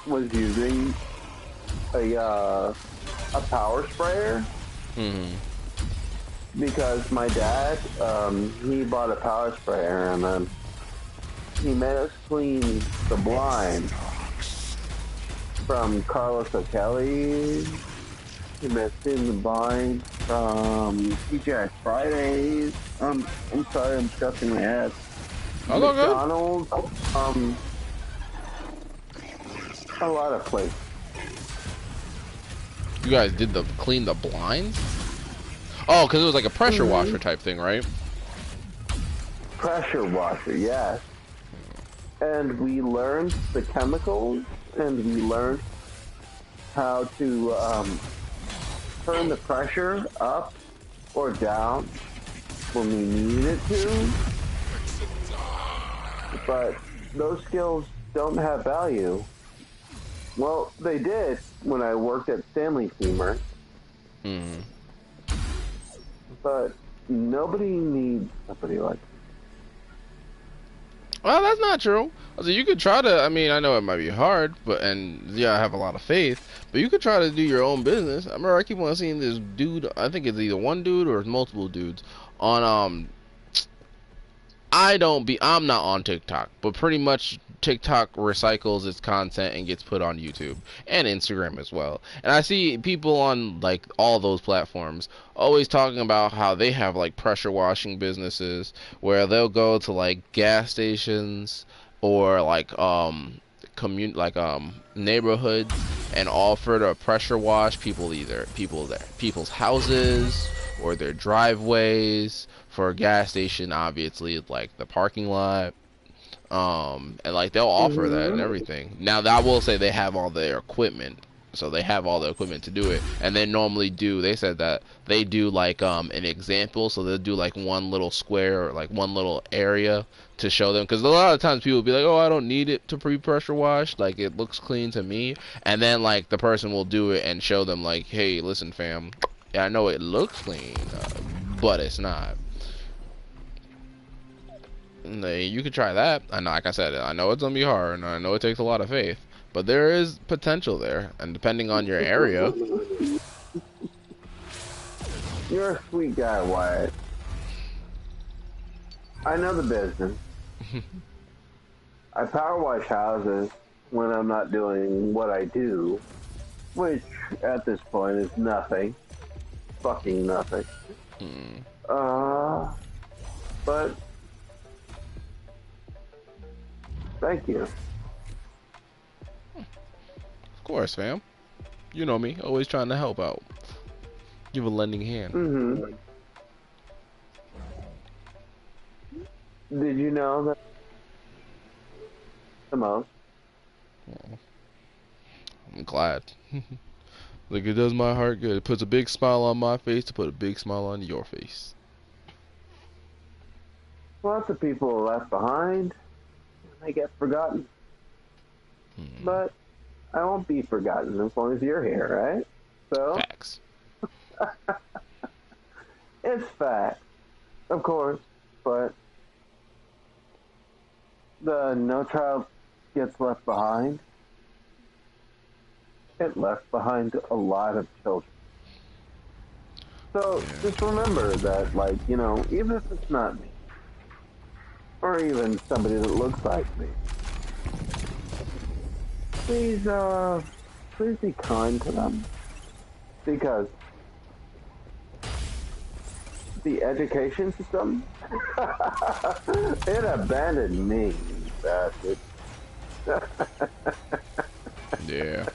was using a power sprayer. Because my dad, he bought a power sprayer and then he made us clean the blinds from Carlos O'Kelly. He made us clean the blinds from TGI Fridays. I'm sorry, I'm stuffing my head. Oh, no, good. McDonald's, a lot of places. You guys did clean the blinds? Oh, because it was like a pressure washer type thing, right? Pressure washer, yes. And we learned the chemicals, and we learned how to turn the pressure up or down when we needed to. But those skills don't have value. Well, they did when I worked at Stanley Steamer. But nobody needs somebody like me. Well, that's not true. So you could try to, I mean, I know it might be hard, and yeah, I have a lot of faith, but you could try to do your own business. I remember I keep on seeing this dude, I think it's either one dude or it's multiple dudes, on, I'm not on TikTok, but pretty much TikTok recycles its content and gets put on YouTube and Instagram as well. And I see people on like all those platforms always talking about how they have like pressure washing businesses where they'll go to like gas stations or like neighborhoods and offer to pressure wash people's houses or their driveways. For a gas station, obviously, like the parking lot, and like they'll offer that and everything. Now, I will say they have all their equipment, so they have all the equipment to do it. And they normally do. They said that they do like an example, so they'll do like one little square or like one little area to show them. Because a lot of times people will be like, "Oh, I don't need it to pre-pressure wash. Like it looks clean to me." And then like the person will do it and show them like, "Hey, listen, fam. Yeah, I know it looks clean, but it's not." You could try that. And like I said, I know it's gonna be hard, and I know it takes a lot of faith, but there is potential there, and depending on your area. You're a sweet guy, Wyatt. I know the business. I power wash houses when I'm not doing what I do, which at this point is nothing. Fucking nothing. But thank you. Of course, fam. You know me, always trying to help out. Give a lending hand. Did you know that the most? Oh, I'm glad. Like it does my heart good. It puts a big smile on my face to put a big smile on your face. Lots of people are left behind. They get forgotten. But I won't be forgotten as long as you're here, right? So Facts. It's fact, of course, but the No Child Gets Left Behind, it left behind a lot of children. So just remember that, like, you know, even if it's not me, or even somebody that looks like me, please be kind to them, because the education system, it abandoned me, bastard. Yeah.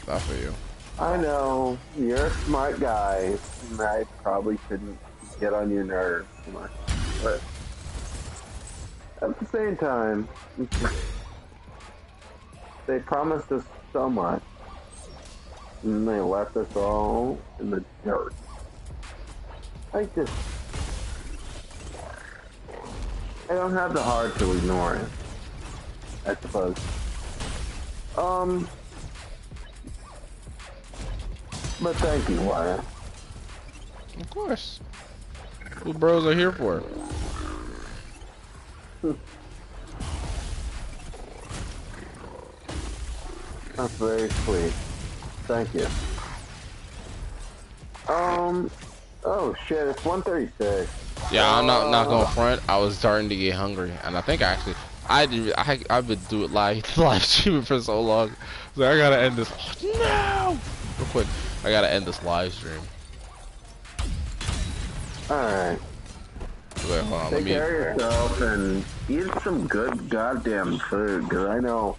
Not for you. I know, you're a smart guy, and I probably shouldn't get on your nerves too much, but at the same time, they promised us so much, and they left us all in the dirt. I don't have the heart to ignore it, I suppose. But thank you, Wyatt. Of course. What bros are here for. That's very sweet. Thank you. Oh shit, it's 1:36. Yeah, I'm not gonna front. I was starting to get hungry, and I think actually I've been doing live streaming for so long. So I gotta end this. No, real quick. I gotta end this live stream. All right. Wait, hold on, Take care of yourself and eat some good goddamn food, cause I know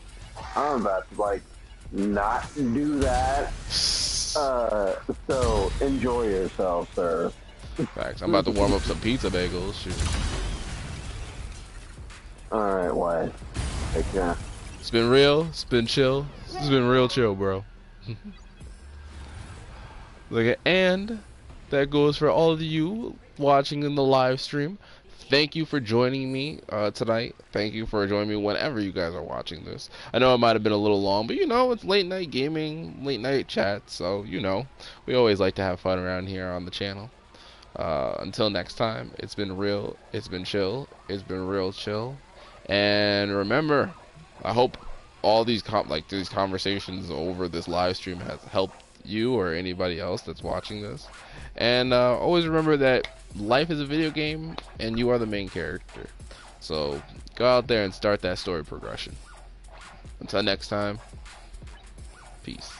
I'm about to like not do that. So enjoy yourself, sir. Facts. I'm about to warm up some pizza bagels. Shoot. Alright, Wyatt. Take care. It's been real. It's been chill. It's been real chill, bro. Look, and that goes for all of you watching in the live stream. Thank you for joining me tonight. Thank you for joining me whenever you guys are watching this. I know it might have been a little long, but you know, it's late night gaming, late night chat, so you know, we always like to have fun around here on the channel. Until next time, it's been real, it's been chill, it's been real chill. And remember, I hope all these these conversations over this live stream has helped you or anybody else that's watching this. And always remember that life is a video game and you are the main character. So go out there and start that story progression. Until next time, peace.